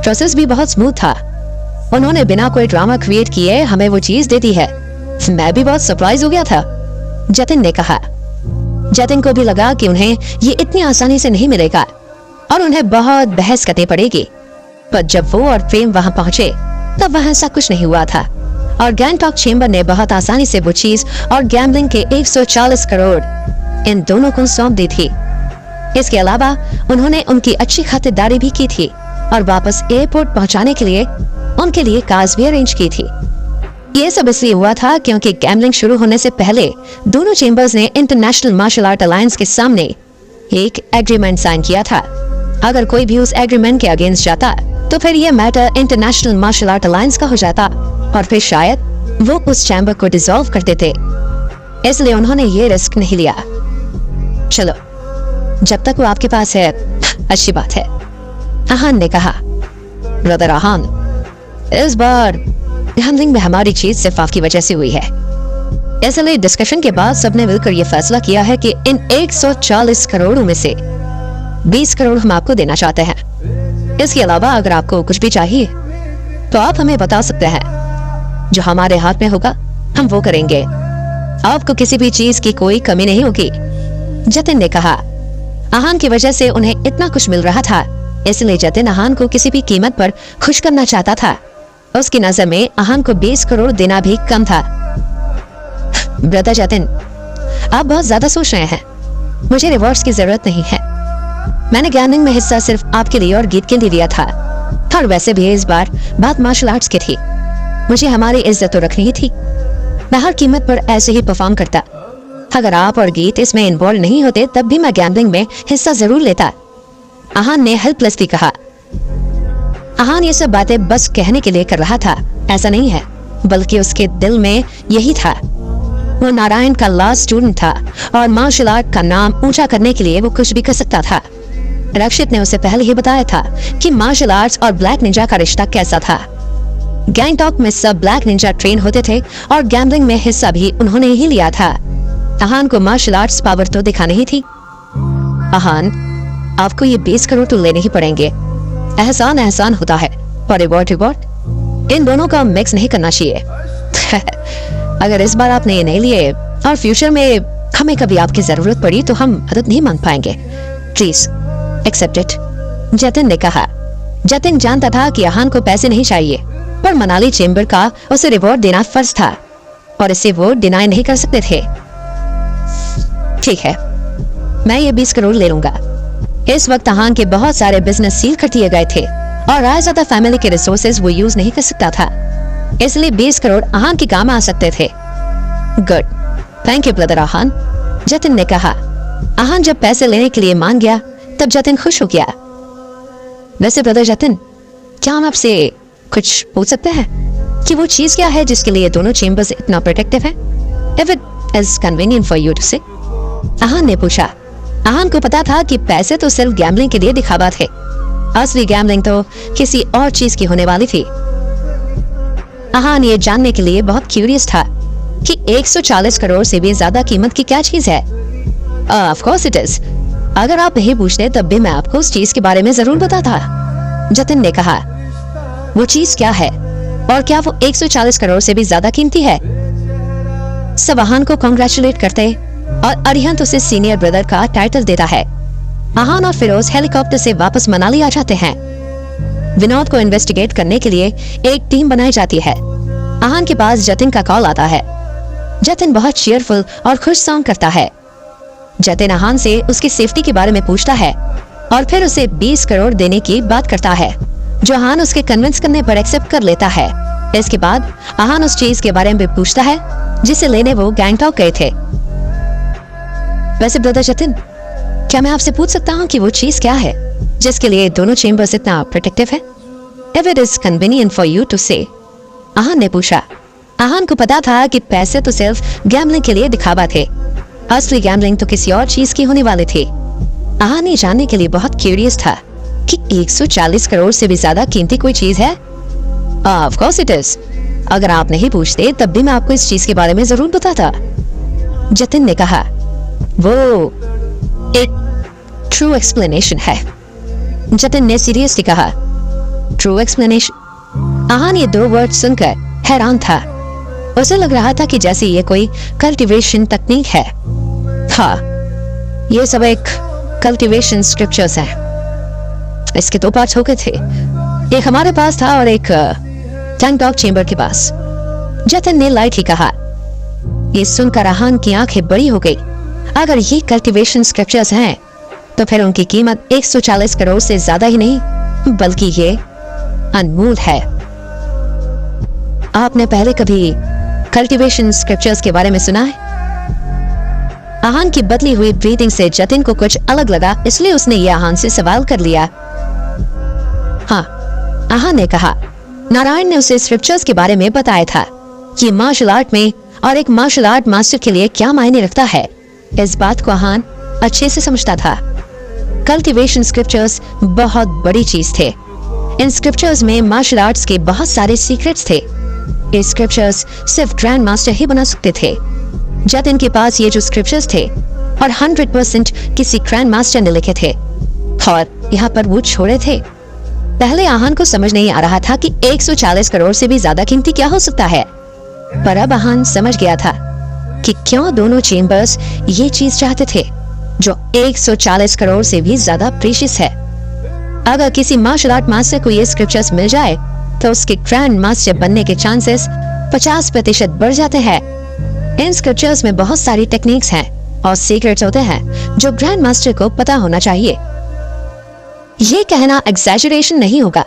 प्रोसेस भी बहुत स्मूथ था। उन्होंने बिना कोई ड्रामा क्रिएट किए हमें वो चीज दे दी है। मैं भी बहुत सरप्राइज हो गया था, जतिन ने कहा। जतिन को भी लगा कि उन्हें ये इतनी आसानी से नहीं मिलेगा और उन्हें बहुत बहस करनी पड़ेगी। पर जब वो और प्रेम वहां पहुंचे तब वहां ऐसा कुछ नहीं हुआ था और गैंगटॉक चेंबर ने बहुत आसानी से वो चीज और गैम्बलिंग के 140 करोड़ इन दोनों को सौंप दी थी। इसके अलावा उन्होंने उनकी अच्छी खातिरदारी भी की थी और वापस एयरपोर्ट पहुंचाने के लिए उनके लिए कार्स भी अरेंज की थी। ये सब इसलिए हुआ था क्योंकि गैम्बलिंग शुरू होने से पहले दोनों चेंबर्स ने इंटरनेशनल मार्शल आर्ट अलायंस के सामने एक एग्रीमेंट साइन किया था। अगर कोई भी उस एग्रीमेंट के अगेंस्ट जाता तो फिर यह matter international martial art alliance का हो जाता और फिर शायद वो उस चैम्बर को डिसॉल्व कर देते। इसलिए उन्होंने ये रिस्क नहीं लिया। चलो, जब तक वो आपके पास है अच्छी बात है, आहान ने कहा। ब्रदर आहान, इस बार गैम्बलिंग में हमारी जीत सिर्फ आपकी वजह से हुई है। इसलिए डिस्कशन के बाद सबने मिलकर यह फैसला किया है कि इन 140 करोड़ों में से 20 करोड़ हम आपको देना चाहते हैं। इसके अलावा अगर आपको कुछ भी चाहिए तो आप हमें बता सकते हैं। जो हमारे हाथ में होगा हम वो करेंगे। आपको किसी भी चीज की कोई कमी नहीं होगी। जतिन ने कहा। आहान की वजह से उन्हें इतना कुछ मिल रहा था, इसलिए जतिन आहान को किसी भी कीमत पर खुश करना चाहता था। उसकी नजर में आहान को 20 करोड़ देना भी कम था। ब्रदर जतिन, आप बहुत ज्यादा सोच रहे हैं। मुझे रिवॉर्ड्स की जरूरत नहीं है। मैंने गैम्बलिंग में हिस्सा सिर्फ आपके लिए और गीत के लिए दिया था, और वैसे भी इस बार बात मार्शल आर्ट्स की थी। मुझे हमारी इज्जत तो रखनी ही थी। मैं हर कीमत पर ऐसे ही परफॉर्म करता। अगर आप और गीत इसमें इन्वॉल्व नहीं होते तब भी मैं गैम्बलिंग में हिस्सा जरूर लेता। आहान ने हेल्पलेसली कहा। आहान ये सब बातें बस कहने के लिए कर रहा था, ऐसा नहीं है, बल्कि उसके दिल में यही था। वो नारायण का लास्ट स्टूडेंट था और मार्शल आर्ट का नाम ऊंचा करने के लिए वो कुछ भी कर सकता था। रक्षित ने उसे पहले ही बताया था कि मार्शल आर्ट्स और ब्लैक निंजा का रिश्ता कैसा था। गैंगटॉक में सब ब्लैक निंजा ट्रेन होते थे और गैम्बलिंग में हिस्सा भी उन्होंने ही लिया था। आहान को मार्शल आर्ट्स पावर तो दिखानी ही थी। आहान, आपको ये 20 करोड़ तो लेने ही पड़ेंगे। एहसान एहसान होता है और रिवॉर्ड रिवॉर्ड, इन दोनों का मिक्स नहीं करना चाहिए। अगर इस बार आपने ये नहीं लिए और फ्यूचर में हमें कभी आपकी जरूरत पड़ी तो हम मदद नहीं मांग पाएंगे। प्लीज एक्सेप्ट इट, जतिन ने कहा। जतिन जानता था कि आहान को पैसे नहीं चाहिए, पर मनाली चेंबर का उसे रिवॉर्ड देना फर्ज था और इसे वो डिनाई नहीं कर सकते थे। ठीक है, मैं ये 20 करोड़ ले लूंगा। इस वक्त आहान के बहुत सारे बिजनेस सील कर दिए गए थे और रायजादा फैमिली के रिसोर्सेज वो यूज नहीं कर सकता था, इसलिए 20 करोड़ आहान के काम आ सकते थे। Good, thank you brother Aahan, Jatin ने कहा। आहान जब पैसे लेने के लिए मान गया तब जतिन खुश हो गया। वैसे ब्रदर जतिन, क्या हम आपसे कुछ पूछ सकते हैं कि वो चीज क्या है जिसके लिए दोनों चेंबर्स इतना प्रोटेक्टिव हैं? If it is convenient for you to say, आहान ने पूछा। आहान को पता था कि पैसे तो सिर्फ गैम्बलिंग के लिए दिखावा थे, असली गैम्बलिंग तो किसी और चीज की होने वाली थी। आहान ये जानने के लिए बहुत क्यूरियस था कि 140 करोड़ से भी ज्यादा कीमत की क्या चीज है। Of course it is. अगर आप नहीं पूछते तब भी मैं आपको उस चीज के बारे में जरूर बताता, जतिन ने कहा। वो चीज क्या है और क्या वो 140 करोड़ से भी ज्यादा कीमती है? सब आहान को कांग्रेचुलेट करते और अरिहंत उसे सीनियर ब्रदर का टाइटल देता है। आहान और फिरोज हेलीकॉप्टर से वापस मनाली आ जाते हैं। विनोद को इन्वेस्टिगेट करने के लिए एक टीम बनाई जाती है। आहान के पास जतिन का कॉल आता है। जतिन बहुत चीयरफुल और खुश साउंड करता है। जतिन आहान से उसकी सेफ्टी के बारे में पूछता है और फिर उसे 20 करोड़ देने की बात करता है, जो आहान उसके कन्विंस करने पर एक्सेप्ट कर लेता है। इसके बाद आहान उस चीज के बारे में पूछता है जिसे लेने वो गैंगटॉक गए थे। वैसे ब्रदर जतिन, क्या मैं आपसे पूछ सकता हूँ कि वो चीज क्या है जिसके लिए दोनों चेंबर्स इतना प्रोटेक्टिव है? If it is convenient for you to say, आहान ने पूछा। आहान को पता था कि पैसे तो सिर्फ गैम्बलिंग के लिए दिखावा थे, असली गैम्बलिंग तो किसी और चीज की होने वाली थी। आहान ये जानने के लिए बहुत क्यूरियस था कि 140 करोड़ से भी ज्यादा कीमती कोई चीज है। Of course it is. अगर आप नहीं पूछते तब भी मैं आपको इस चीज के बारे में जरूर बताता, जतिन ने कहा। वो एक ट्रू एक्सप्लेनेशन है, जतिन ने सीरियसली कहा। True explanation? आहान ये 2 वर्ड सुनकर हैरान था। उसे लग रहा था कि जैसे ये कोई कल्टीवेशन तकनीक है। हाँ, ये सब एक कल्टीवेशन स्क्रिप्चर्स हैं। इसके 2 पार्ट्स हो गए थे, एक हमारे पास था और एक गैंगटॉक चेंबर के पास, जतिन ने लाइट ही कहा। ये सुनकर आहान की आंखें बड़ी हो गई। अगर ये कल्टीवेशन स्क्रिप्चर्स हैं तो फिर उनकी कीमत 140 करोड़ से ज्यादा ही नहीं बल्कि ये अनमोल है। आपने पहले कभी कल्टीवेशन स्क्रिप्चर्स के बारे में सुना है? आहान की बदली हुई ब्रीथिंग से जतिन को कुछ अलग लगा, इसलिए उसने ये आहान से सवाल कर लिया। हाँ, आहान ने कहा। नारायण ने उसे स्क्रिप्चर्स के बारे में बताया था कि मार्शल आर्ट में और एक मार्शल आर्ट मास्टर के लिए क्या मायने रखता है। इस बात को आहान अच्छे से समझता था। कल्टीवेशन स्क्रिप्चर्स बहुत बड़ी चीज थे। इन स्क्रिप्चर्स में मार्शल आर्ट्स के बहुत सारे सीक्रेट्स थे। ये स्क्रिप्चर्स सिर्फ ग्रैंड मास्टर ही बना सकते थे। जतिन के पास ये जो स्क्रिप्चर्स थे और 100% किसी ग्रैंड मास्टर ने लिखे थे और यहाँ पर वो छोड़े थे। पहले आहान को समझ नहीं आ रहा था कि 140 करोड़ से भी ज्यादा कीमती क्या हो सकता है, पर अब आहान समझ गया था कि क्यों दोनों चेम्बर्स ये चीज चाहते थे जो 140 करोड़ से भी ज्यादा प्रीशियस है। अगर किसी मार्शल आर्ट मास्टर को ये स्क्रिप्चर्स मिल जाए तो उसके ग्रैंड मास्टर बनने के चांसेस 50% बढ़ जाते हैं। इन स्क्रिप्चर्स में बहुत सारी टेक्निक्स हैं और सीक्रेट्स होते हैं जो ग्रैंड मास्टर को पता होना चाहिए। ये कहना एग्जैजरेशन नहीं होगा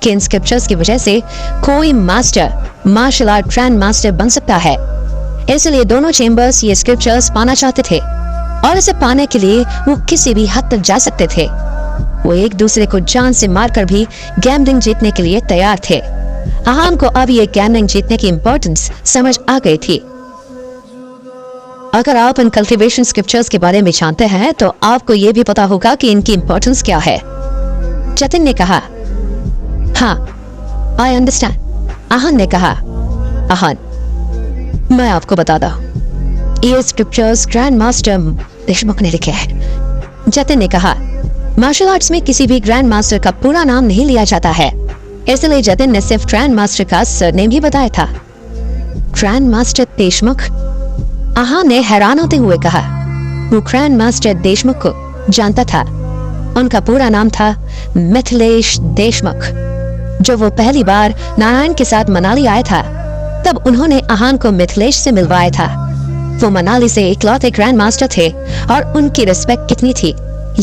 कि इन स्क्रिप्चर्स की वजह से कोई master martial art grand master बन सकता है। इसलिए दोनों चेम्बर्स ये स्क्रिप्चर्स पाना चाहते थे और इसे पाने के लिए वो किसी भी हद तक जा सकते थे। वो एक दूसरे को जान से मारकर भी गैम्बलिंग जीतने के लिए तैयार थे। आहान को अब ये गैम्बलिंग जीतने की इम्पोर्टेंस समझ आ गई थी। अगर आप इन कल्टीवेशन स्क्रिप्चर्स के बारे में जानते हैं तो आपको ये भी पता होगा कि इनकी इम्पोर्टेंस क्या है। जतिन ने कहा, हाँ आई अंडरस्टैंड। आहान ने कहा, आहान मैं आपको बताता हूँ, ये स्क्रिप्चर्स ग्रैंड मास्टर देशमुख ने लिखे हैं। जतिन ने कहा, मार्शल आर्ट्स में किसी भी ग्रैंड मास्टर का पूरा नाम नहीं लिया जाता है, इसलिए जतिन ने सिर्फ ग्रैंड मास्टर का सरनेम ही बताया था। Grand master Deshmukh? आहान ने हैरान होते हुए कहा। वो ग्रैंड मास्टर देशमुख को जानता था। उनका पूरा नाम था मिथिलेश देशमुख। जब वो पहली बार नारायण के साथ मनाली आया था तब उन्होंने आहान को मिथिलेश से मिलवाया था। वो मनाली से इकलौते ग्रैंड मास्टर थे और उनकी रिस्पेक्ट कितनी थी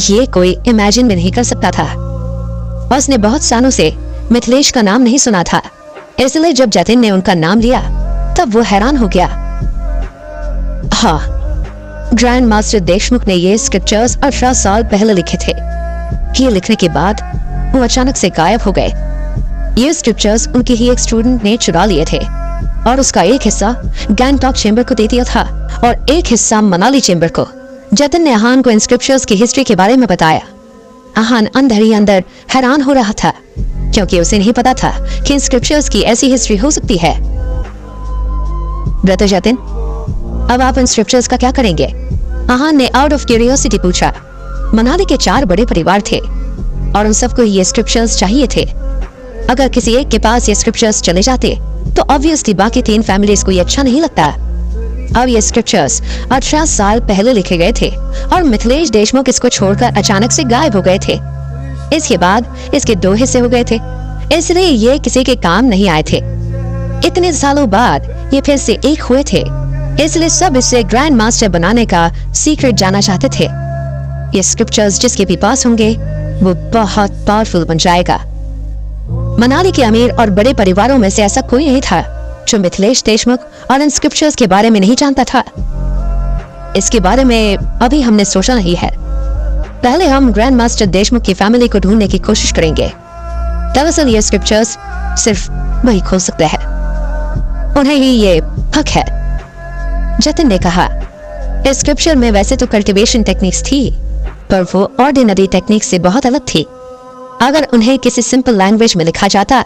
ये कोई इमेजिन भी नहीं कर सकता था। उसने बहुत सालों से मिथिलेश का नाम नहीं सुना था, इसलिए जब जतिन ने उनका नाम लिया तब वो हैरान हो गया। हाँ, ग्रैंड मास्टर देशमुख ने ये स्क्रिप्चर्स 18 साल पहले लिखे थे। ये लिखने के बाद वो अचानक से गायब हो गए। ये स्क्रिप्चर्स उनके ही एक स्टूडेंट ने चुरा लिए थे और उसका एक हिस्सा गैंगटॉक चेंबर को दे दिया था और एक हिस्सा मनाली चेंबर को। जतिन ने आहान को इन स्क्रिप्चर्स की हिस्ट्री के बारे में बताया। आहान अंदर ही अंदर हैरान हो रहा था क्योंकि उसे नहीं पता था कि इन स्क्रिप्चर्स की ऐसी हिस्ट्री हो सकती है। ब्रदर जतिन, अब आप इन स्क्रिप्चर्स का क्या करेंगे? आहान ने आउट ऑफ क्यूरियोसिटी पूछा। मनाली के 4 बड़े परिवार थे और उन सबको ये स्क्रिप्चर्स चाहिए थे। अगर किसी एक के पास ये स्क्रिप्चर्स चले जाते तो ऑब्वियसली बाकी 3 फैमिलीज को ये अच्छा नहीं लगता। अब ये स्क्रिप्चर्स 18 साल पहले लिखे गए थे और मिथिलेश देशमुख इसको छोड़कर अचानक से गायब हो गए थे। इसके बाद इसके 2 हिस्से हो गए थे, इसलिए ये किसी के काम नहीं आए थे। इतने सालों बाद ये फिर से एक हुए थे, इसलिए सब इसे ग्रैंड मास्टर बनाने का सीक्रेट जाना चाहते थे। ये स्क्रिप्चर्स जिसके भी पास होंगे वो बहुत पावरफुल बन जाएगा। मनाली के अमीर और बड़े परिवारों में से ऐसा कोई नहीं था जो मिथिलेश देशमुख और इन स्क्रिप्चर्स के बारे में नहीं जानता था। इसके बारे में अभी हमने सोचा नहीं है। पहले हम ग्रैंड मास्टर देशमुख की फैमिली को ढूंढने की कोशिश करेंगे। दरअसल ये स्क्रिप्चर्स सिर्फ वही खोल सकते हैं, उन्हें ही ये हक है। जतिन ने कहा, इस स्क्रिप्चर में वैसे तो कल्टीवेशन टेक्निक्स थी पर वो ऑर्डिनरी टेक्निक से बहुत अलग थी। अगर उन्हें किसी सिंपल लैंग्वेज में लिखा जाता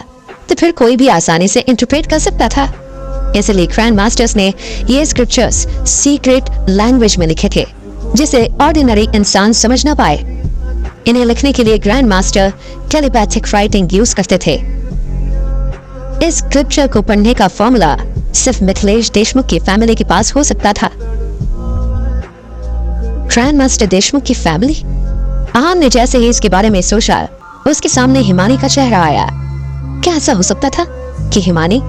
तो फिर कोई भी आसानी से इंटरप्रेट कर सकता था। इसलिए ग्रैंड मास्टर्स ने ये स्क्रिप्चर्स सीक्रेट लैंग्वेज में लिखे थे जिसे ऑर्डिनरी इंसान समझ ना पाए। इन्हें लिखने के लिए grand master telepathic writing use करते थे। इस स्क्रिप्चर को पढ़ने का फॉर्मूला सिर्फ मिथिलेश देशमुख की फैमिली के पास हो सकता था। ग्रैंड मास्टर देशमुख की फैमिली? आहान ने जैसे ही इसके बारे में सोचा उसके सामने हिमानी का चेहरा आया। क्या ऐसा हो सकता था कि हिमानी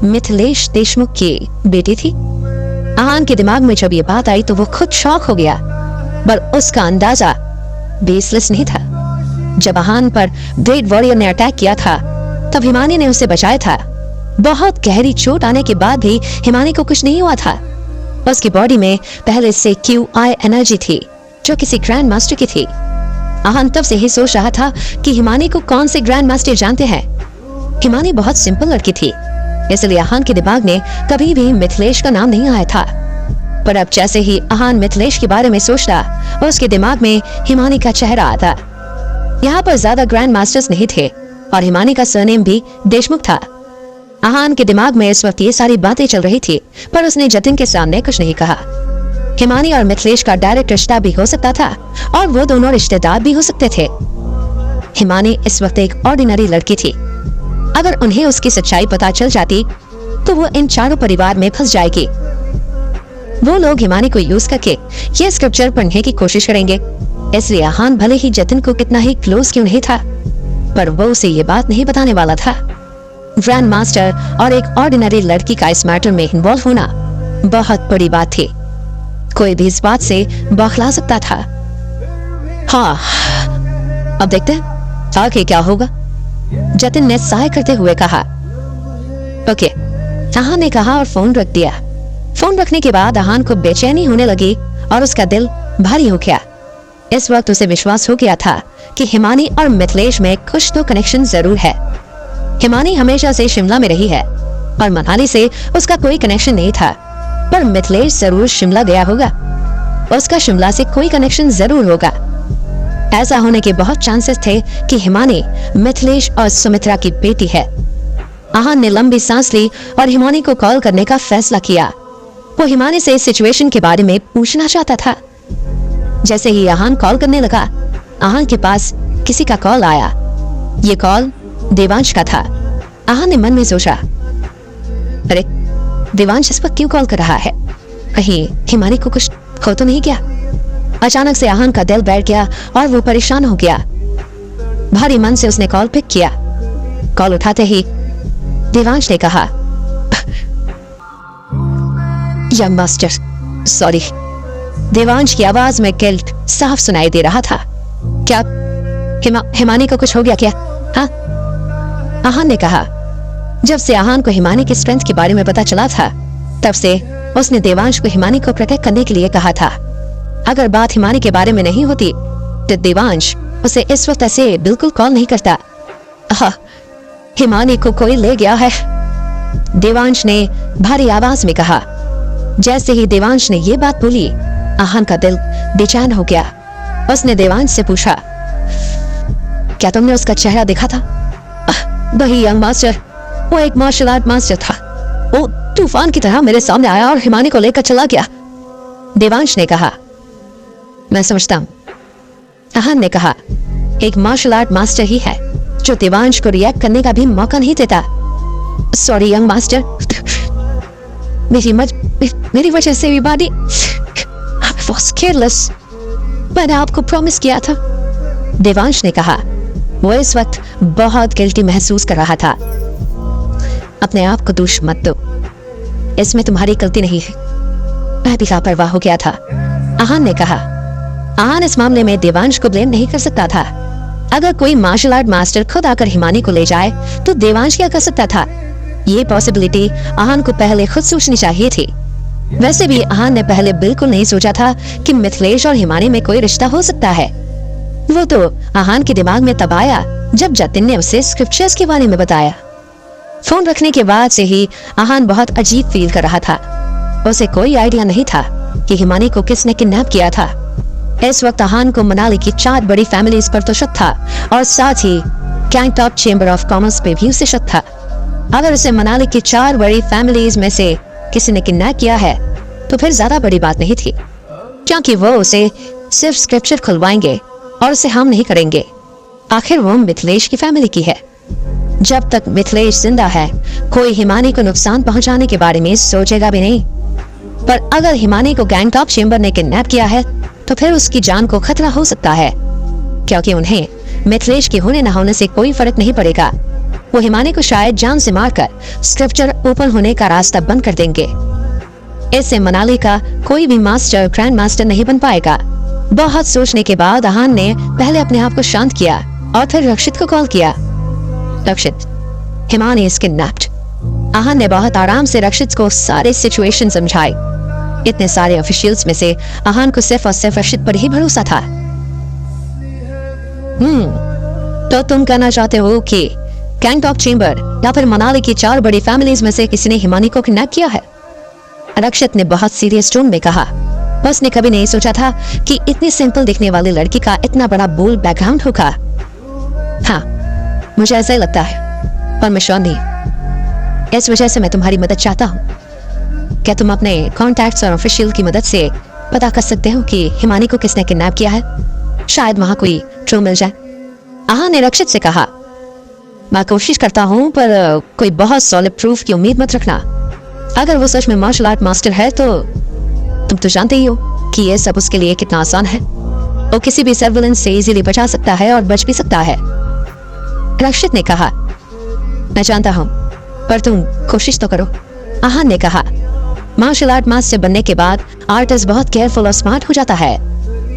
मिथिलेश देशमुख की बेटी थी? आहान के दिमाग में जब ये बात आई तो वो खुद शॉक हो गया, पर उसका अंदाजा बेसलेस नहीं था। जब आहान पर ग्रेट वॉरियर ने अटैक किया था तब हिमानी ने उसे बचाया था। बहुत गहरी चोट आने के बाद भी हिमानी को कुछ नहीं हुआ था। उसकी बॉडी में पहले से QI एनर्जी थी जो किसी ग्रैंड मास्टर की थी। आहान तब से ही सोच रहा था कि हिमानी को कौन से ग्रैंड मास्टर जानते हैं। हिमानी बहुत सिंपल लड़की थी, इसलिए आहान के दिमाग में कभी भी मिथिलेश का नाम नहीं आया था। पर अब जैसे ही आहान मिथिलेश के बारे में सोचता उसके दिमाग में हिमानी का चेहरा आता। यहाँ पर ज्यादा ग्रैंड मास्टर्स नहीं थे और हिमानी का सरनेम भी देशमुख था। आहान के दिमाग में इस वक्त ये सारी बातें चल रही थी पर उसने जतिन के सामने कुछ नहीं कहा। हिमानी और मिथिलेश का डायरेक्ट रिश्ता भी हो सकता था और वो दोनों रिश्तेदार भी हो सकते थे। हिमानी इस वक्त एक ऑर्डिनरी लड़की थी। अगर उन्हें उसकी सच्चाई पता चल जाती तो वो इन चारों परिवार में फंस जाएगी। वो लोग हिमानी को यूज करके ये स्क्रिप्चर पढ़ने की कोशिश करेंगे। इसलिए आहान भले ही जतिन को कितना ही क्लोज क्यों नहीं था, पर वो उसे ये बात नहीं बताने वाला था। ग्रैंड मास्टर और एक ऑर्डिनरी लड़की का इस मैटर में इन्वॉल्व होना बहुत बड़ी बात थी। कोई भी इस बात से बौखला सकता था। हाँ, अब देखते हैं आगे क्या होगा, जतिन ने साय करते हुए कहा। ओके, आहान ने कहा और फोन रख दिया। फोन रखने के बाद आहान को बेचैनी होने लगी और उसका दिल भारी हो गया। इस वक्त उसे विश्वास हो गया था कि हिमानी और मिथिलेश में कुछ तो कनेक्शन जरूर है। हिमानी हमेशा से शिमला में रही है और मनाली से उसका कोई कनेक्शन नहीं था, पर मिथिलेश जरूर शिमला गया होगा। उसका शिमला से कोई कनेक्शन जरूर होगा। ऐसा होने के बहुत चांसेस थे कि हिमानी मिथिलेश और सुमित्रा की बेटी है। आहान ने लंबी सांस ली और हिमानी को कॉल करने का फैसला किया। वो हिमानी से इस सिचुएशन के बारे में पूछना चाहता था। जैसे ही आहान कॉल करने लगा, आहान के पास किसी का कॉल आया। ये कॉल देवांश का था। आहान ने मन में सोचा, अरे देवांश इस पर क्यों कॉल कर रहा है? कहीं हिमानी को कुछ हो तो नहीं गया? अचानक से आहान का दिल बैठ गया और वो परेशान हो गया। भारी मन से उसने कॉल पिक किया। कॉल उठाते ही देवांश ने कहा, यंग मास्टर, सॉरी। देवांश की आवाज में गिल्ट साफ सुनाई दे रहा था। क्या हिमानी को कुछ हो गया क्या? हाँ, आहान ने कहा। जब से आहान को हिमानी की स्ट्रेंथ के बारे में पता चला था, तब से उसने देवांश को हिमानी को प्रोटेक्ट करने के लिए कहा था। अगर बात हिमानी के बारे में नहीं होती तो देवांश उसे इस वक्त ऐसे बिल्कुल कॉल नहीं करता। हाँ, हिमानी को कोई ले गया है, देवांश ने भारी आवाज में कहा। जैसे ही देवांश ने ये बात बोली, आहान का दिल बेचैन हो गया। उसने देवांश से पूछा, क्या तुमने उसका चेहरा देखा था? वही यंग मास्टर, वो एक मार्शल आर्ट मास्टर था। वो तूफान की तरह मेरे सामने आया और हिमानी को लेकर चला गया, देवांश ने कहा। मैं समझता हूं, आहान ने कहा। एक मार्शल आर्ट मास्टर ही है जो देवांश को रिएक्ट करने का भी मौका नहीं देता। सॉरी यंग मास्टर, मेरी वजह से विवादी was careless। मैंने आपको प्रॉमिस किया था, देवांश ने कहा। वो इस वक्त बहुत गिल्टी महसूस कर रहा था। अपने आप को दोष मत दो, इसमें तुम्हारी गलती नहीं है, मैं भी लापरवाह हो गया था, आहान ने कहा। आहान इस मामले में देवांश को ब्लेम नहीं कर सकता था। अगर कोई मार्शल आर्ट मास्टर खुद आकर हिमानी को ले जाए तो देवांश क्या कर सकता था? ये पॉसिबिलिटी आहान को पहले खुद सोचनी चाहिए थी। वैसे भी आहान ने पहले बिल्कुल नहीं सोचा था कि मिथिलेश और हिमानी में कोई रिश्ता हो सकता है। वो तो आहान के दिमाग में तब आया जब जतिन ने उसे स्क्रिप्चर्स के बारे में बताया। फोन रखने के बाद से ही आहान बहुत अजीब फील कर रहा था। उसे कोई आइडिया नहीं था कि हिमानी को किसने किडनैप किया था। इस वक्त आहान को मनाली की 4 बड़ी फैमिलीज पर तो शक था और साथ ही गैंगटॉक चेंबर ऑफ कॉमर्स पे भी उसे शक था। अगर उसे मनाली की 4 बड़ी फैमिलीज में से किसी ने किडनैप किया है तो फिर ज्यादा बड़ी बात नहीं थी, क्योंकि वो उसे सिर्फ स्क्रिप्चर खुलवाएंगे और उसे हार्म नहीं करेंगे। आखिर वो मिथिलेश की फैमिली की है। जब तक मिथिलेश जिंदा है, कोई हिमानी को नुकसान पहुंचाने के बारे में सोचेगा भी नहीं। पर अगर हिमानी को गैंगटॉक चेंबर ने किडनैप किया है तो फिर उसकी जान को खतरा हो सकता है, क्योंकि उन्हें मिथिलेश के होने न होने से कोई फर्क नहीं पड़ेगा। वो हिमानी को शायद जान से मारकर स्क्रिप्चर ओपन होने का रास्ता बंद कर देंगे। इससे मनाली का कोई भी मास्टर ग्रैंड मास्टर नहीं बन पाएगा। बहुत सोचने के बाद आहान ने पहले अपने आप को शांत किया और फिर रक्षित को कॉल किया। रक्षित, हिमानी इज किडनैप्ड। आहान ने बहुत आराम से रक्षित को सारे सिचुएशन समझाई। इतने सारे ऑफिशियल्स में से आहान को सिर्फ और सिर्फ रक्षित पर ही भरोसा था। तो तुम कहना चाहते हो कि गैंगटॉक चेंबर या फिर मनाली की 4 बड़ी फैमिलीज में से किसी ने हिमानी को किडनैप किया है? रक्षित ने बहुत सीरियस टोन में कहा। उसने कभी नहीं सोचा था कि इतनी सिंपल दिखने वाली लड़की का इतना बड़ा बोल्ड बैकग्राउंड होगा। हाँ, मुझे ऐसा ही लगता है, पर मैं श्योर नहीं। इस वजह से मैं तुम्हारी मदद चाहता हूँ। क्या तुम अपने कॉन्टैक्ट्स और ऑफिशियल की मदद से पता कर सकते हो कि हिमानी को किसने किडनैप किया है? शायद वहाँ कोई ट्रू मिल जाए। आहा ने रक्षित से कहा, मैं कोशिश करता हूँ पर कोई बहुत सॉलिड प्रूफ की उम्मीद मत रखना। अगर वो सच में मार्शल आर्ट मास्टर है तो तुम तो जानते ही हो कि ये सब उसके लिए कितना आसान है। वो किसी भी सर्विलेंस से इजीली बचा सकता है और बच भी सकता है। रक्षित ने कहा, मैं जानता हूँ पर तुम कोशिश तो करो। आहान ने कहा, मार्शल आर्ट मास्टर बनने के बाद आर्टिस्ट बहुत केयरफुल और स्मार्ट हो जाता है।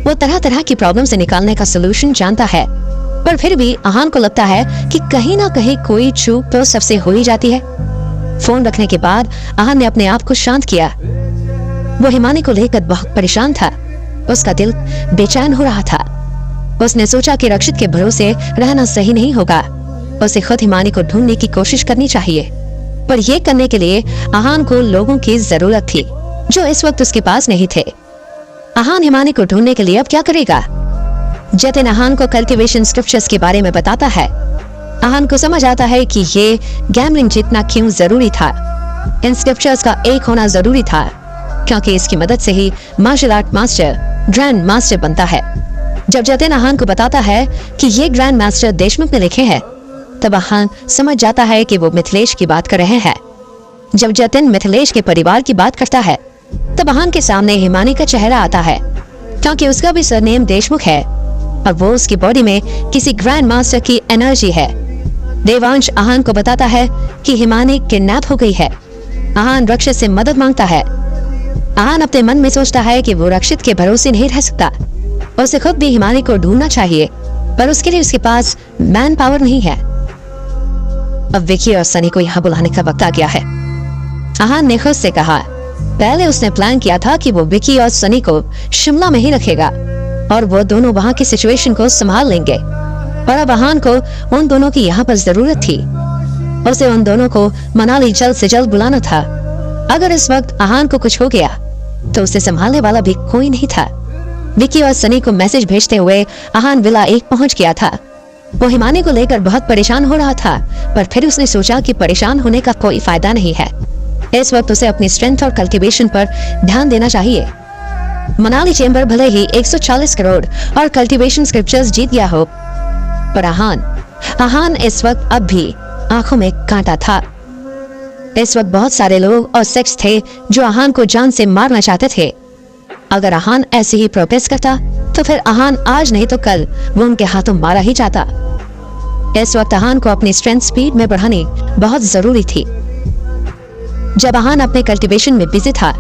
वो तरह तरह की प्रॉब्लम से निकालने का सोल्यूशन जानता है, पर फिर भी आहान को लगता है कि कहीं ना कहीं कोई चूक तो सबसे हो ही जाती है। फोन रखने के बाद आहान ने अपने आप को शांत किया। वो हिमानी को लेकर बहुत परेशान था। उसका दिल बेचैन हो रहा था। उसने सोचा कि रक्षित के भरोसे रहना सही नहीं होगा। उसे खुद हिमानी को ढूंढने की कोशिश करनी चाहिए, पर यह करने के लिए आहान को लोगों की जरूरत थी जो इस वक्त उसके पास नहीं थे। आहान हिमानी को ढूंढने के लिए अब क्या करेगा? जतिन आहान को कल्टीवेशन स्क्रिप्चर्स के बारे में बताता है। आहान को समझ आता है कि ये गैम्बलिंग जीतना क्यों जरूरी था। इन स्क्रिप्चर्स का एक होना जरूरी था क्योंकि इसकी मदद से ही martial art master grand master बनता है। जब जतिन आहान को बताता है कि ये ग्रैंड मास्टर देशमुख ने लिखे हैं, तब आहान समझ जाता है कि वो मिथिलेश की बात कर रहे हैं। जब जतिन मिथिलेश के परिवार की बात करता है, तब आहान के सामने हिमानी का चेहरा आता है क्योंकि उसका भी सरनेम देशमुख है और वो उसकी बॉडी में किसी ग्रैंड मास्टर की एनर्जी है। देवांश आहान को बताता है कि हिमानी किडनैप हो गई है। आहान रक्षित से मदद मांगता है। आहान अपने मन में सोचता है कि वो रक्षित के भरोसे नहीं रह सकता। उसे खुद भी हिमानी को ढूंढना चाहिए, पर उसके लिए उसके पास मैन पावर नहीं है। अब विकी और सनी को यहाँ बुलाने का वक्त आ गया है। आहान ने खुद से कहा, पहले उसने प्लान किया था कि वो विकी और सनी को शिमला में ही रखेगा और वो दोनों वहाँ की सिचुएशन को संभाल लेंगे, पर अब आहान को उन दोनों की यहाँ पर जरूरत थी। उसे उन दोनों को मनाली जल्द से जल्द बुलाना था। अगर इस वक्त आहान को कुछ हो गया तो उसे संभालने वाला भी कोई नहीं था। विकी और सनी को मैसेज भेजते हुए आहान विला 1 पहुंच गया था। वो हिमानी को लेकर बहुत परेशान हो रहा था, पर फिर उसने सोचा कि परेशान होने का कोई फायदा नहीं है। इस वक्त उसे अपनी स्ट्रेंथ और कल्टीवेशन पर ध्यान देना चाहिए। मनाली चेंबर भले ही 140 करोड़ और कल्टीवेशन स्क्रिप्चर्स जीत गया हो, पर आहान इस वक्त अब भी आंखों में कांटा था। इस वक्त बहुत सारे लोग और सेक्स थे जो आहान को जान से मारना चाहते थे। अगर आहान ऐसे ही प्रोटेस्ट करता तो फिर आहान आज नहीं तो कल वो उनके हाथों मारा ही जाता। इस वक्त आहान को अपनी स्ट्रेंथ स्पीड में बढ़ानी बहुत जरूरी थी। जब आहान अपने कल्टीवेशन में बिजी था,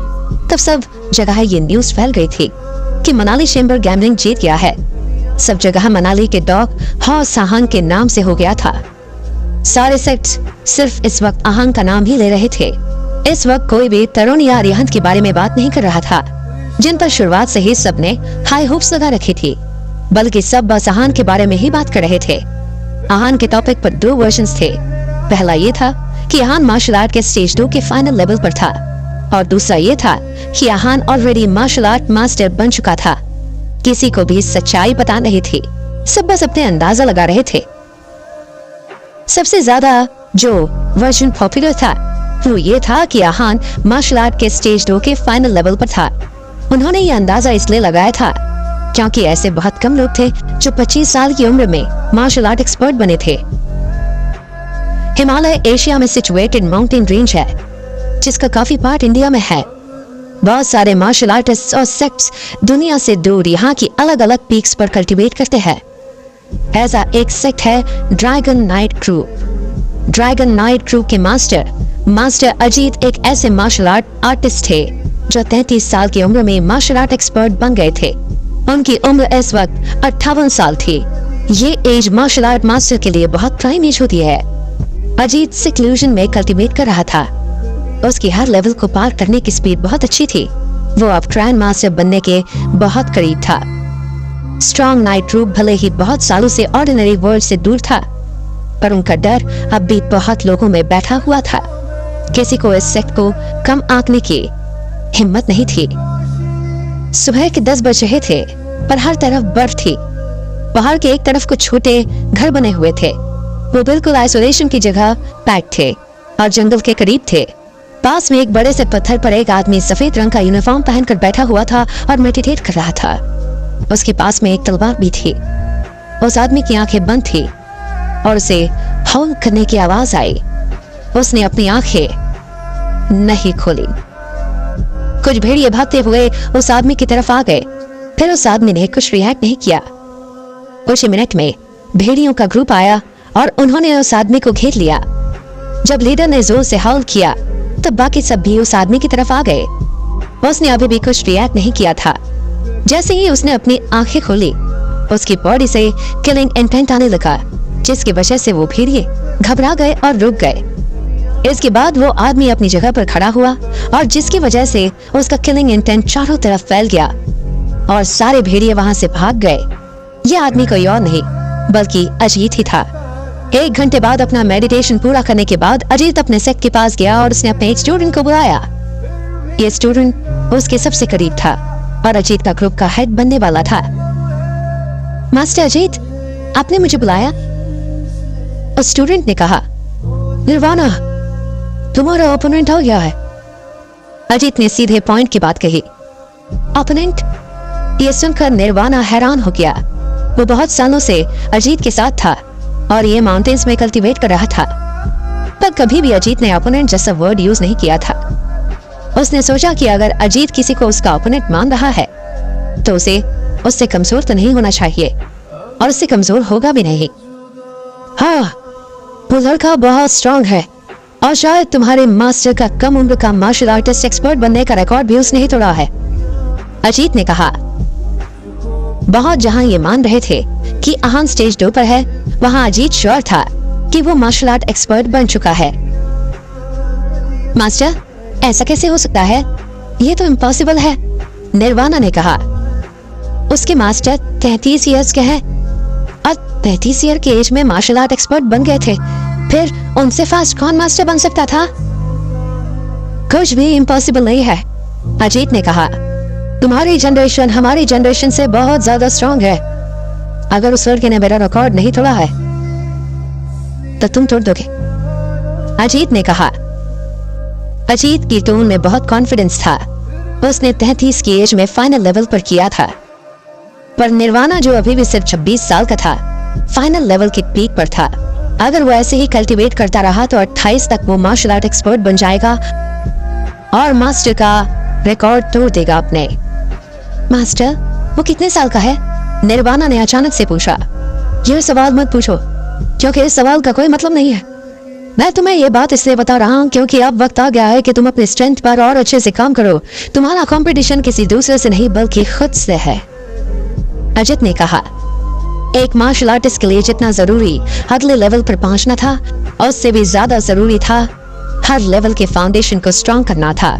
तब सब जगह ये न्यूज फैल गई थी कि मनाली चेंबर गैम्बलिंग जीत गया है। सब जगह मनाली के डॉग हॉर्स आहान के नाम से हो गया था। सारे सेक्ट्स सिर्फ इस वक्त आहान का नाम ही ले रहे थे। इस वक्त कोई भी तरुण या अरिहंत के बारे में बात नहीं कर रहा था, जिन पर शुरुआत से ही सबने हाई होप्स लगा रखी थी, बल्कि सब बस आहान के बारे में ही बात कर रहे थे। आहान के टॉपिक पर 2 वर्जन्स थे। पहला ये था कि आहान मार्शल आर्ट के स्टेज 2 के फाइनल लेवल पर था, और दूसरा ये था कि आहान ऑलरेडी मार्शल आर्ट मास्टर बन चुका था। किसी को भी सच्चाई पता नहीं थी, सब बस अपने अंदाजा लगा रहे थे। सबसे ज्यादा जो वर्जन पॉपुलर था वो ये था कि आहान मार्शल आर्ट के स्टेज 2 के फाइनल लेवल पर था। उन्होंने ये अंदाजा इसलिए लगाया था क्योंकि ऐसे बहुत कम लोग थे जो 25 साल की उम्र में मार्शल आर्ट एक्सपर्ट बने थे। हिमालय एशिया में सिचुएटेड माउंटेन रेंज है जिसका काफी पार्ट इंडिया में है। बहुत सारे मार्शल आर्टिस्ट और सेक्ट्स दुनिया से दूर यहाँ की अलग अलग पीक्स पर कल्टीवेट करते हैं। ऐसा एक सेक्ट है dragon night crew. Dragon night crew के मास्टर अजीत एक ऐसे मार्शल आर्ट आर्टिस्ट थे जो 33 साल की उम्र में मार्शल आर्ट एक्सपर्ट बन गए थे। उनकी उम्र इस वक्त 58 साल थी। ये एज मार्शल आर्ट मास्टर के लिए बहुत प्राइम एज होती है। अजीत सिक्लूजन में कल्टीवेट कर रहा था। उसकी हर लेवल को पार करने की स्पीड बहुत अच्छी थी। वो अब ग्रैंड मास्टर बनने के बहुत करीब था। स्ट्रॉन्ग नाइट रूप भले ही बहुत सालों से ऑर्डिनरी वर्ल्ड से दूर था, पर उनका डर अब भी बहुत लोगों में बैठा हुआ था। किसी को इस सेक्ट को कम आंकने की हिम्मत नहीं थी। सुबह के 10 बज रहे थे, पर हर तरफ बर्फ थी। पहाड़ के एक तरफ कुछ छोटे घर बने हुए थे। वो बिल्कुल आइसोलेशन की जगह पैक थे और जंगल के करीब थे। पास में एक बड़े से पत्थर पर एक आदमी सफेद रंग का यूनिफॉर्म पहनकर बैठा हुआ था और मेडिटेट कर रहा था। उसके पास में एक तलवार भी थी। उस आदमी की आंखें बंद थी और उसे हौल करने की आवाज आई। उसने अपनी आंखें नहीं खोली। कुछ भेड़िए भागते हुए उस आदमी की तरफ आ गए, फिर उस आदमी ने कुछ रिएक्ट नहीं किया। कुछ मिनट में भेड़ियों का ग्रुप आया और उन्होंने उस आदमी को घेर लिया। जब लीडर ने जोर से हौल किया तो बाकी सब भी उस आदमी की तरफ आ गए। उसने अभी भी कुछ रिएक्ट नहीं किया था। जैसे ही उसने अपनी आंखें खोली, उसकी बॉडी से किलिंग इंटेंट आने लगा, जिसकी वजह से वो भेड़िए घबरा गए और रुक गए। इसके बाद वो आदमी अपनी जगह पर खड़ा हुआ और जिसकी वजह से उसका किलिंग इंटेंट चारों तरफ फैल गया और सारे भेड़िए वहां से भाग गए। ये आदमी कोई और नहीं बल्कि अजीत ही था। 1 घंटे बाद अपना मेडिटेशन पूरा करने के बाद अजीत अपने सेक्ट के पास गया और उसने अपने एक स्टूडेंट को बुलाया। ये स्टूडेंट उसके सबसे करीब था और अजीत का ग्रुप का हेड बनने वाला था। मास्टर अजीत, आपने मुझे बुलाया? उस स्टूडेंट ने कहा। निर्वाणा, तुम्हारा ओपोनेंट हो गया है। अजीत ने सीधे पॉइंट की बात कही। ओपोनेंट? ये सुनकर निर्वाणा हैरान हो गया। वो बहुत सालों से अजीत के साथ था और ये माउंटेन्स में कल्टीवेट कर रहा था, पर कभी भी अजीत ने ओपोनेंट जैसा वर्ड यूज नहीं किया था। उसने सोचा कि अगर अजीत किसी को उसका ओपोनेंट मान रहा है तो उसे उससे कमजोर तो नहीं होना चाहिए और उससे कमजोर होगा भी नहीं। हाँ, वो लड़का बहुत स्ट्रांग है और शायद तुम्हारे मास्टर का कम उम्र का मार्शल आर्टिस्ट एक्सपर्ट बनने का रिकॉर्ड भी उसने ही तोड़ा है, अजीत ने कहा। बहुत जहां ये मान रहे थे कि आहान स्टेज 2 पर है, वहां अजीत श्योर था कि वो मार्शल आर्ट एक्सपर्ट बन चुका है। मास्टर, ऐसा कैसे हो सकता है? ये तो इम्पॉसिबल है, निर्वाणा ने कहा। उसके मास्टर 33 ईयर्स के हैं और 33 ईयर के एज में मार्शल आर्ट एक्सपर्ट बन गए थे, फिर उनसे फास्ट कौन मास्टर बन सकता था? कुछ भी इम्पॉसिबल नहीं है, अजीत ने कहा। तुम्हारी जनरेशन हमारी जनरेशन से बहुत ज्यादा स्ट्रांग है। अगर उस लड़के ने मेरा रिकॉर्ड नहीं तोड़ा है तो तुम तोड़ दोगे, अजीत ने कहा। अजीत की टोन में बहुत कॉन्फिडेंस था। उसने 33 की एज में फाइनल लेवल पर किया था, पर निर्वाणा जो अभी भी सिर्फ 26 साल का था, फाइनल लेवल के पीक पर था। अगर वो ऐसे ही कल्टीवेट करता रहा तो 28 तक वो मार्शल आर्ट एक्सपर्ट बन जाएगा और मास्टर का रिकॉर्ड तोड़ देगा अपने। मास्टर, वो कितने साल का है? निर्वाणा ने अचानक से पूछा। यह सवाल मत पूछो, क्योंकि इस सवाल का कोई मतलब नहीं है। मैं तुम्हें ये बात इसलिए बता रहा हूँ क्योंकि अब वक्त आ गया है कि तुम अपने स्ट्रेंथ पर और अच्छे से काम करो। तुम्हारा कंपटीशन किसी दूसरे से नहीं बल्कि खुद से है, अजित ने कहा। एक मार्शल आर्टिस्ट के लिए जितना जरूरी अगले लेवल पर पहुंचना था, उससे भी ज्यादा जरूरी था हर लेवल के फाउंडेशन को स्ट्रॉन्ग करना था।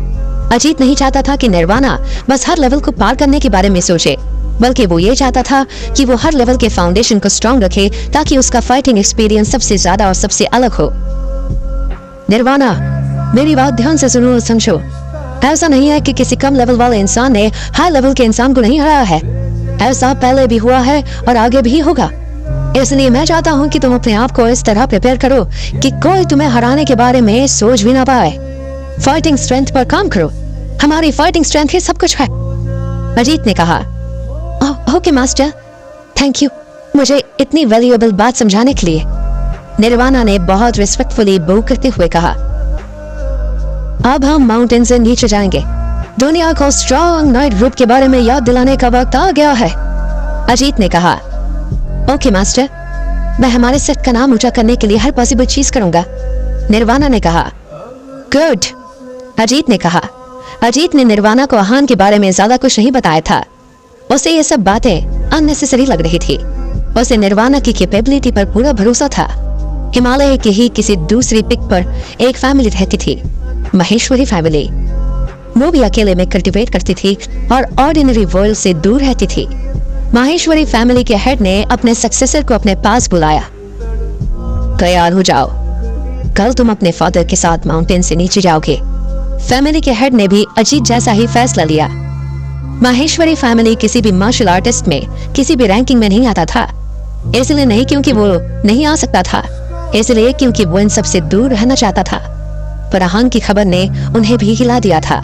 अजीत नहीं चाहता था कि निर्वाणा बस हर लेवल को पार करने के बारे में सोचे, बल्कि वो ये चाहता था कि वो हर लेवल के फाउंडेशन को स्ट्रॉन्ग रखे ताकि उसका फाइटिंग एक्सपीरियंस सबसे ज्यादा और सबसे अलग हो। निर्वाणा, मेरी बात ध्यान से सुनो और समझो। ऐसा नहीं है कि किसी कम लेवल वाले इंसान ने हाई लेवल के इंसान को नहीं हराया है। ऐसा पहले भी हुआ है और आगे भी होगा। इसलिए मैं चाहता हूँ कि तुम अपने आप को इस तरह प्रिपेयर करो कि कोई तुम्हें हराने के बारे में सोच भी ना पाए। फाइटिंग स्ट्रेंथ पर काम करो। हमारी फाइटिंग स्ट्रेंथ ही सब कुछ है, अजीत ने कहा। ओके मास्टर, थैंक यू मुझे इतनी वैल्यूएबल बात समझाने के लिए, निर्वाणा ने बहुत रिस्पेक्टफुली बो करते हुए कहा। अब हम माउंटेन से नीचे जाएंगे। दुनिया को स्ट्रॉन्ग नाइट ग्रुप के बारे में याद दिलाने का वक्त आ गया है, अजीत ने कहा। ओके मास्टर, मैं हमारे सेट का नाम ऊंचा करने के लिए हर पॉसिबल चीज करूंगा, निर्वाणा ने कहा। गुड, अजीत ने कहा। अजीत ने निर्वाणा को आहान के बारे में ज्यादा कुछ नहीं बताया था। उसे ये सब बातें अननेसेसरी लग रही थी। उसे निर्वाणा की कैपेबिलिटी पर पूरा भरोसा था। हिमालय के ही किसी दूसरी पिक पर एक फैमिली रहती थी, महेश्वरी फैमिली। वो भी अकेले में कल्टीवेट करती थी और ऑर्डिनरी वर्ल्ड से दूर रहती थी। माहेश्वरी फैमिली के हेड ने अपने सक्सेसर को अपने पास बुलाया। तैयार हो जाओ, कल तुम अपने फादर के साथ माउंटेन से नीचे जाओगे। फैमिली के हेड ने भी अजीत जैसा ही फैसला लिया। माहेश्वरी फैमिली किसी भी मार्शल आर्टिस्ट में किसी भी रैंकिंग में नहीं आता था। इसलिए नहीं क्योंकि वो नहीं आ सकता था, इसलिए क्योंकि वो इन सबसे दूर रहना चाहता था। पर आहान की खबर ने उन्हें भी हिला दिया था।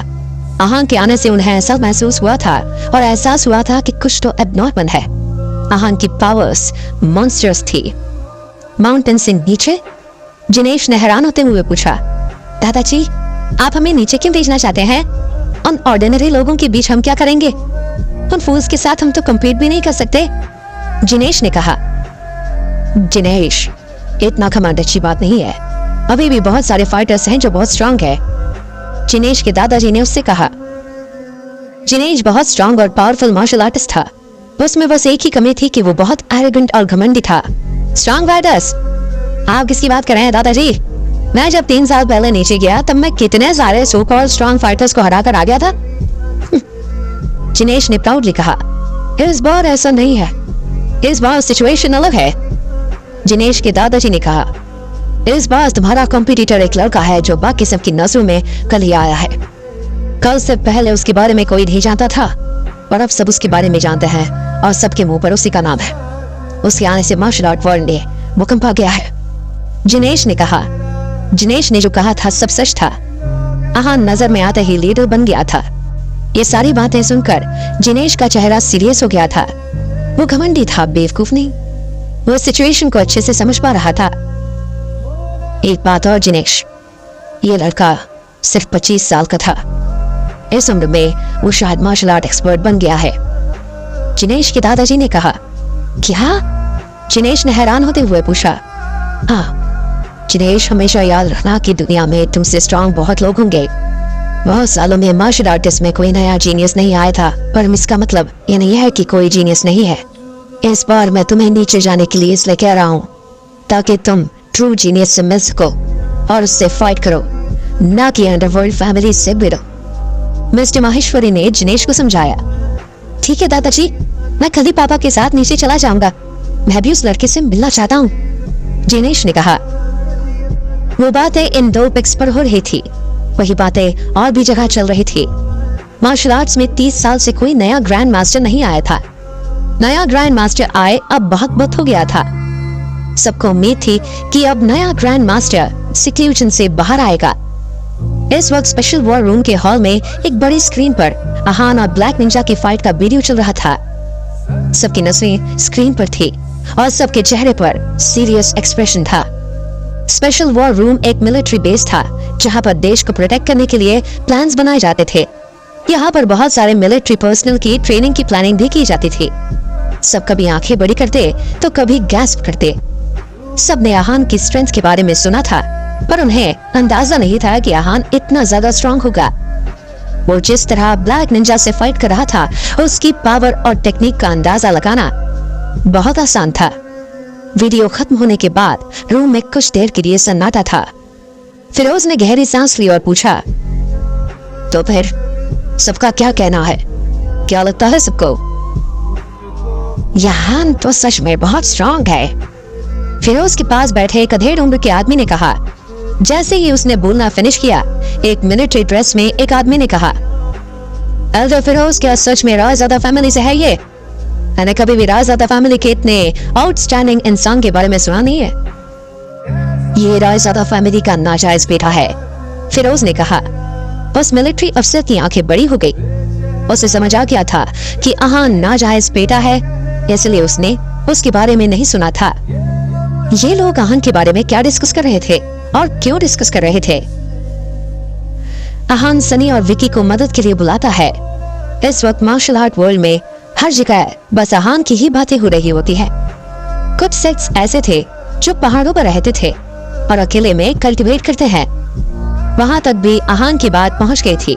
आहान के आने से उन्हें ऐसा महसूस हुआ था और एहसास हुआ था कि कुछ तो एबनॉर्मल है। आहान की पावर्स मॉन्स्टर्स थी। माउंटेन से नीचे? जिनेश ने हैरान होते हुए पूछा। दादाजी, आप हमें नीचे क्यों भेजना चाहते हैं? उन ऑर्डिनरी लोगों के बीच हम क्या करेंगे? उन फूल्स के साथ हम तो कम्पीट भी नहीं कर सकते। जिनेश ने कहा। जिनेश, इतना घमंड अच्छी बात नहीं है। अभी भी बहुत सारे फाइटर्स हैं जो बहुत स्ट्रांग है। जिनेश के दादाजी ने उससे कहा। जिनेश बहुत स्ट्रांग और पावरफुल मार्शल आर्टिस्ट था। उसमें बस एक ही कमी थी कि वो बहुत एरोगेंट और घमंडी था। Strong fighters? आप किसकी बात कर रहे हैं दादाजी? मैं जब 3 साल पहले नीचे गया तब मैं कितने सारे सो कॉल्ड स्ट्रांग फाइटर्स को हराकर आ गया था। जिनेश ने प्राउडली कहा। इस बार ऐसा नहीं है, इस बार सिचुएशन अलग है। जिनेश के दादाजी ने कहा। इस बार तुम्हारा कॉम्पिटिटर एक लड़का है जो बाकी सबकी नजरों में कल ही आया है। कल से पहले उसके बारे में कोई नहीं जानता था, पर अब सब उसके बारे में जानते हैं और सबके मुंह पर उसी का नाम है। उसके आने से मार्शल आर्ट वर्ल्ड में भूकंप आ गया है। जिनेश ने कहा। जिनेश ने जो कहा था सब सच था। आहान नजर में आते ही लीडर बन गया था। ये सारी बातें सुनकर जिनेश का चेहरा सीरियस हो गया था। वो घमंडी था, बेवकूफ नहीं। वो सिचुएशन को अच्छे से समझ पा रहा था। एक बात और जिनेश, ये लड़का सिर्फ 25 साल का था। इस उम्र में वो शायद मार्शल आर्ट एक्सपर्ट बन गया है। जिनेश के दादाजी ने कहा। क्या? जिनेश ने हैरान होते हुए पूछा। हाँ जिनेश, हमेशा याद रखना कि दुनिया में तुमसे स्ट्रांग बहुत लोग होंगे। बहुत सालों में मार्शल आर्टिस्ट में कोई नया जीनियस नहीं आया था, पर इसका मतलब ये नहीं है कि कोई जीनियस नहीं है। इस बार मैं तुम्हें नीचे जाने के लिए इसलिए कह रहा हूँ ताकि तुम ट्रू जीनियस से मिल सको और उससे फाइट करो, ना कि अंडरवर्ल्ड फैमिली से भिड़ो। मिस्टर माहेश्वरी ने जिनेश को समझाया। ठीक है दादाजी, मैं कल ही पापा के साथ नीचे चला जाऊंगा। मैं भी उस लड़के से मिलना चाहता हूँ, जिनेश ने कहा। वो बातें इन 2 पिक्स पर हो रही थी, वही बातें और भी जगह चल रही थी। मार्शल आर्ट्स में 30 साल से कोई नया ग्रैंड मास्टर नहीं आया था। नया ग्रैंड मास्टर आए अब बहुत हो गया था। सबको उम्मीद थी कि अब नया ग्रैंड मास्टर सिक्लूजन से बाहर आएगा। इस वक्त स्पेशल वॉर रूम के हॉल में एक बड़ी स्क्रीन पर आहान और ब्लैक निंजा की फाइट का वीडियो चल रहा था। सबकी नजरें स्क्रीन पर थी और सबके चेहरे पर सीरियस एक्सप्रेशन था। स्पेशल वॉर रूम एक मिलिट्री बेस था जहां पर देश को प्रोटेक्ट करने के लिए प्लान्स बनाए जाते थे। यहाँ पर बहुत सारे मिलिट्री पर्सनल की ट्रेनिंग की प्लानिंग भी की जाती थी। सब कभी आंखें बड़ी करते तो कभी गैस्प करते। सब ने आहान की स्ट्रेंथ के बारे में सुना था, पर उन्हें अंदाजा नहीं था कि आहान इतना ज्यादा स्ट्रांग होगा। वो जिस तरह ब्लैक निंजा से फाइट कर रहा था, उसकी पावर और टेक्निक का अंदाजा लगाना बहुत आसान था। वीडियो खत्म होने के बाद रूम में कुछ देर के लिए सन्नाटा था। फिरोज ने गहरी सांस ली और पूछा, तो फिर सबका क्या कहना है? क्या लगता है सबको? आहान तो सच में बहुत स्ट्रांग है, फिरोज के पास बैठे एक अधेड़ उम्र के आदमी ने कहा। जैसे ही उसने बोलना फिनिश किया, एक मिलिट्री ड्रेस में एक आदमी ने कहा, एल्डर फिरोज, क्या सच में रायज़ादा फैमिली से है ये? मैंने कभी भी रायज़ादा फैमिली के इतने आउटस्टैंडिंग इंसान के बारे में सुना नहीं है। ये रायज़ादा फैमिली का नाजायज बेटा है, फिरोज ने कहा। बस मिलिट्री अफसर की आंखें बड़ी हो गई। उसे समझ आ गया था कि आहान नाजायज बेटा है, इसलिए उसने उसके बारे में नहीं सुना था। ये लोग आहान के बारे में क्या डिस्कस कर रहे थे और क्यों डिस्कस कर रहे थे? आहान सनी और विकी को मदद के लिए बुलाता है। इस वक्त मार्शल आर्ट वर्ल्ड में हर जगह बस आहान की ही बातें हो रही होती है। कुछ सेक्ट्स ऐसे थे जो पहाड़ों पर रहते थे और अकेले में कल्टीवेट करते हैं। वहां तक भी आहान की बात पहुंच गई थी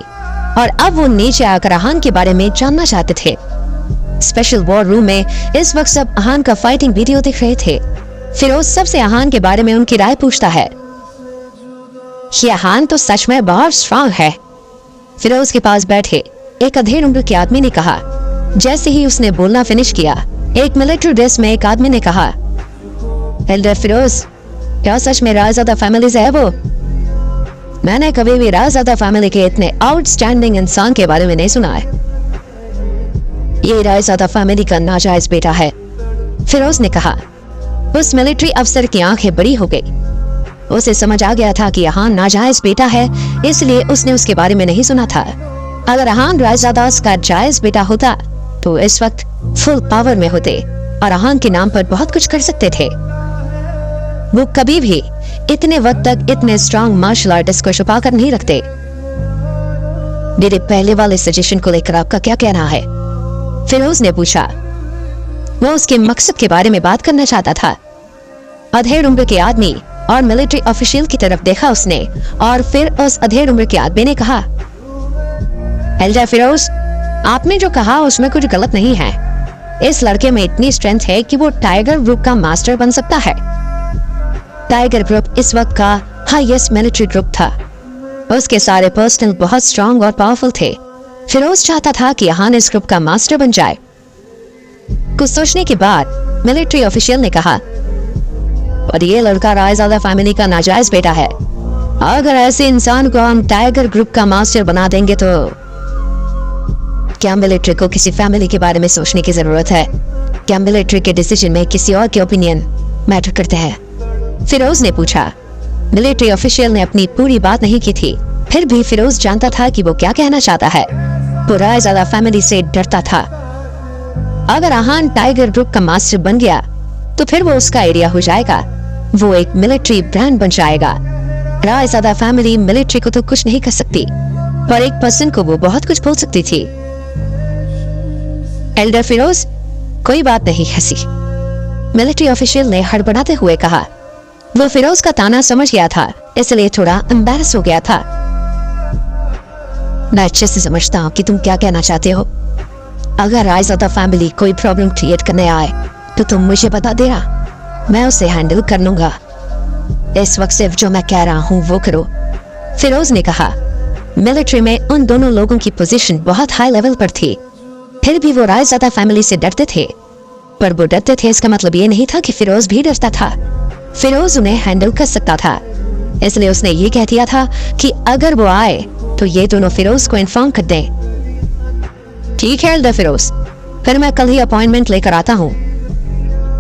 और अब वो नीचे आकर आहान के बारे में जानना चाहते थे। स्पेशल वॉर रूम में इस वक्त सब आहान का फाइटिंग वीडियो देख रहे थे। फिरोज सबसे आहान के बारे में उनकी राय पूछता है। ये आहान तो सच में बहुत स्ट्रांग है, फिरोज के पास बैठे एक अधेड़ उम्र के आदमी ने कहा। जैसे ही उसने बोलना फिनिश किया, एक मिलिट्री ड्रेस में एक आदमी ने कहा, एल्डर फिरोज, क्या सच में रायज़ादा फैमिली से है वो? मैंने कभी भी रायज़ादा फैमिली के इतने आउटस्टैंडिंग इंसान के बारे में नहीं सुना है। ये रायज़ादा फैमिली का नाजायज बेटा है, फिरोज ने कहा। उस मिलिट्री अफसर की आंखें बड़ी हो गई। उसे समझ आ गया था कि आहान नाजायज बेटा है, इसलिए उसने उसके बारे में नहीं सुना था। अगर आहान रायज़ादा का जायज बेटा होता तो इस वक्त फुल पावर में होते, और आहान के नाम पर बहुत कुछ कर सकते थे। वो कभी भी इतने वक्त तक इतने स्ट्रांग मार्शल आर्टिस्ट को छुपा कर नहीं रखते। मेरे पहले वाले सजेशन को लेकर आपका क्या कहना है? फिरोज ने पूछा। वो उसके मकसद के बारे में बात करना चाहता था। अधेड़ उम्र के आदमी और मिलिट्री ऑफिशियल की तरफ देखा उसने, और फिर उस अधेड़ उम्र के आदमी ने कहा, एल्डर फिरोज, आपने जो कहा उसमें कुछ गलत नहीं है। इस लड़के में इतनी स्ट्रेंथ है कि वो टाइगर ग्रुप का मास्टर बन सकता है। टाइगर ग्रुप इस वक्त का हाईएस्ट मिलिट्री ग्रुप था। उसके सारे पर्सनल बहुत स्ट्रांग और पावरफुल थे। फिरोज चाहता था कि आहान इस ग्रुप का मास्टर बन जाए। कुछ सोचने के बाद मिलिट्री ऑफिशियल ने कहा, और ये लड़का रायजादा फैमिली का नाजायज बेटा है। अगर ऐसे इंसान को हम टाइगर ग्रुप का मास्टर बना देंगे तो क्या मिलिट्री को किसी फैमिली के बारे में सोचने की जरूरत है? क्या मिलिट्री के डिसीजन में किसी और के ओपिनियन मैटर करते हैं? फिरोज ने पूछा। मिलिट्री ऑफिशियल ने अपनी पूरी बात नहीं की थी, फिर भी फिरोज जानता था कि वो क्या कहना चाहता है। वो रायजादा फैमिली से डरता था। अगर आहान टाइगर ग्रुप का मास्टर बन गया तो फिर वो उसका एरिया हो जाएगा। वो एक मिलिट्री ब्रांड बन जाएगा। रायजादा फैमिली मिलिट्री को तो कुछ नहीं कर सकती, पर एक पर्सन को वो बहुत कुछ बोल सकती थी। एल्डर फिरोज, कोई बात नहीं हंसी, मिलिट्री ऑफिशियल ने हड़बड़ाते हुए कहा। वो फिरोज का ताना समझ गया था, इसलिए थोड़ा एम्बैरस हो गया था। मैं अच्छे से समझता हूँ कि तुम क्या कहना चाहते हो। अगर रायजादा फैमिली कोई प्रॉब्लम क्रिएट करने आए तो तुम मुझे बता देना, मैं उसे हैंडल कर लूंगा। इस वक्त सिर्फ जो मैं कह रहा हूँ वो करो, फिरोज ने कहा। मिलिट्री में उन दोनों लोगों की पोजीशन बहुत हाई लेवल पर थी, फिर भी वो रायजादा फैमिली से डरते थे। पर वो डरते थे इसका मतलब ये नहीं था कि फिरोज भी डरता था। फिरोज उन्हें हैंडल कर सकता था, इसलिए उसने ये कह दिया था कि अगर वो आए तो ये दोनों फिरोज को इन्फॉर्म कर दें। ठीक है एल्डर फिरोज, फिर मैं कल ही अपॉइंटमेंट लेकर आता हूँ।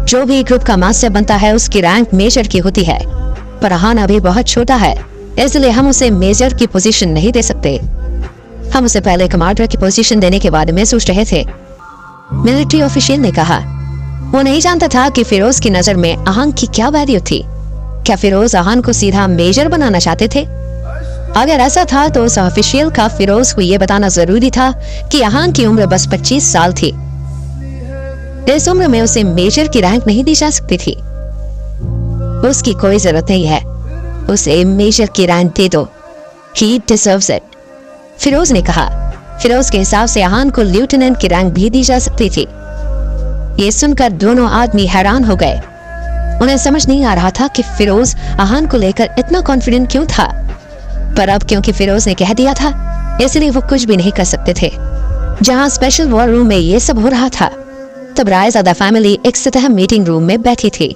जो भी ग्रुप का मास्टर बनता है उसकी रैंक मेजर की होती है, पर आहान अभी बहुत छोटा है, इसलिए हम उसे मेजर की पोजीशन नहीं दे सकते। हम उसे पहले कमांडर की पोजीशन देने के बारे में सोच रहे थे, मिलिट्री ऑफिशियल ने कहा। वो नहीं जानता था कि फिरोज की नजर में आहान की क्या वैल्यू थी। क्या फिरोज आहान को सीधा मेजर बनाना चाहते थे? अगर ऐसा था तो उस ऑफिशियल का फिरोज को यह बताना जरूरी था कि आहान की उम्र बस 25 साल थी। इस उम्र में उसे मेजर की रैंक नहीं दी जा सकती थी। उसकी कोई जरूरत नहीं है, उसे मेजर की रैंक दे दो। He deserves it, फिरोज ने कहा। फिरोज के हिसाब से आहान को लेफ्टिनेंट की रैंक भी दी जा सकती थी। ये सुनकर दोनों आदमी हैरान हो गए। उन्हें समझ नहीं आ रहा था कि फिरोज आहान को लेकर इतना कॉन्फिडेंट क्यों था, पर अब क्योंकि फिरोज ने कह दिया था इसलिए वो कुछ भी नहीं कर सकते थे। जहां स्पेशल वॉर रूम में ये सब हो रहा था, तब रायजादा फैमिली एक सतह मीटिंग रूम में बैठी थी।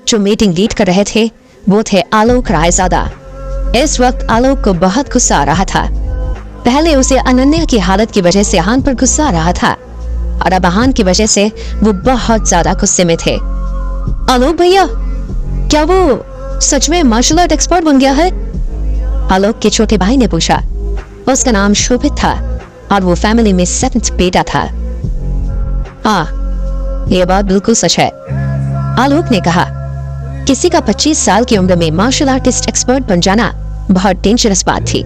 जो मीटिंग लीड कर रहे थे वो थे आलोक रायजादा। इस वक्त आलोक को बहुत गुस्सा आ रहा था। पहले उसे अनन्या की हालत की वजह से आहान पर गुस्सा आ रहा था, और अब आहान की वजह से वो बहुत ज्यादा गुस्से में थे। आलोक भैया, क्या वो सच में मार्शल आर्ट एक्सपर्ट बन गया है? आलोक के छोटे भाई ने पूछा। उसका नाम शोभित था और वो फैमिली में 7th बेटा था। हाँ, ये बात बिल्कुल सच है, आलोक ने कहा। किसी का 25 साल की उम्र में मार्शल आर्टिस्ट एक्सपर्ट बन जाना बहुत डेंजरस बात थी।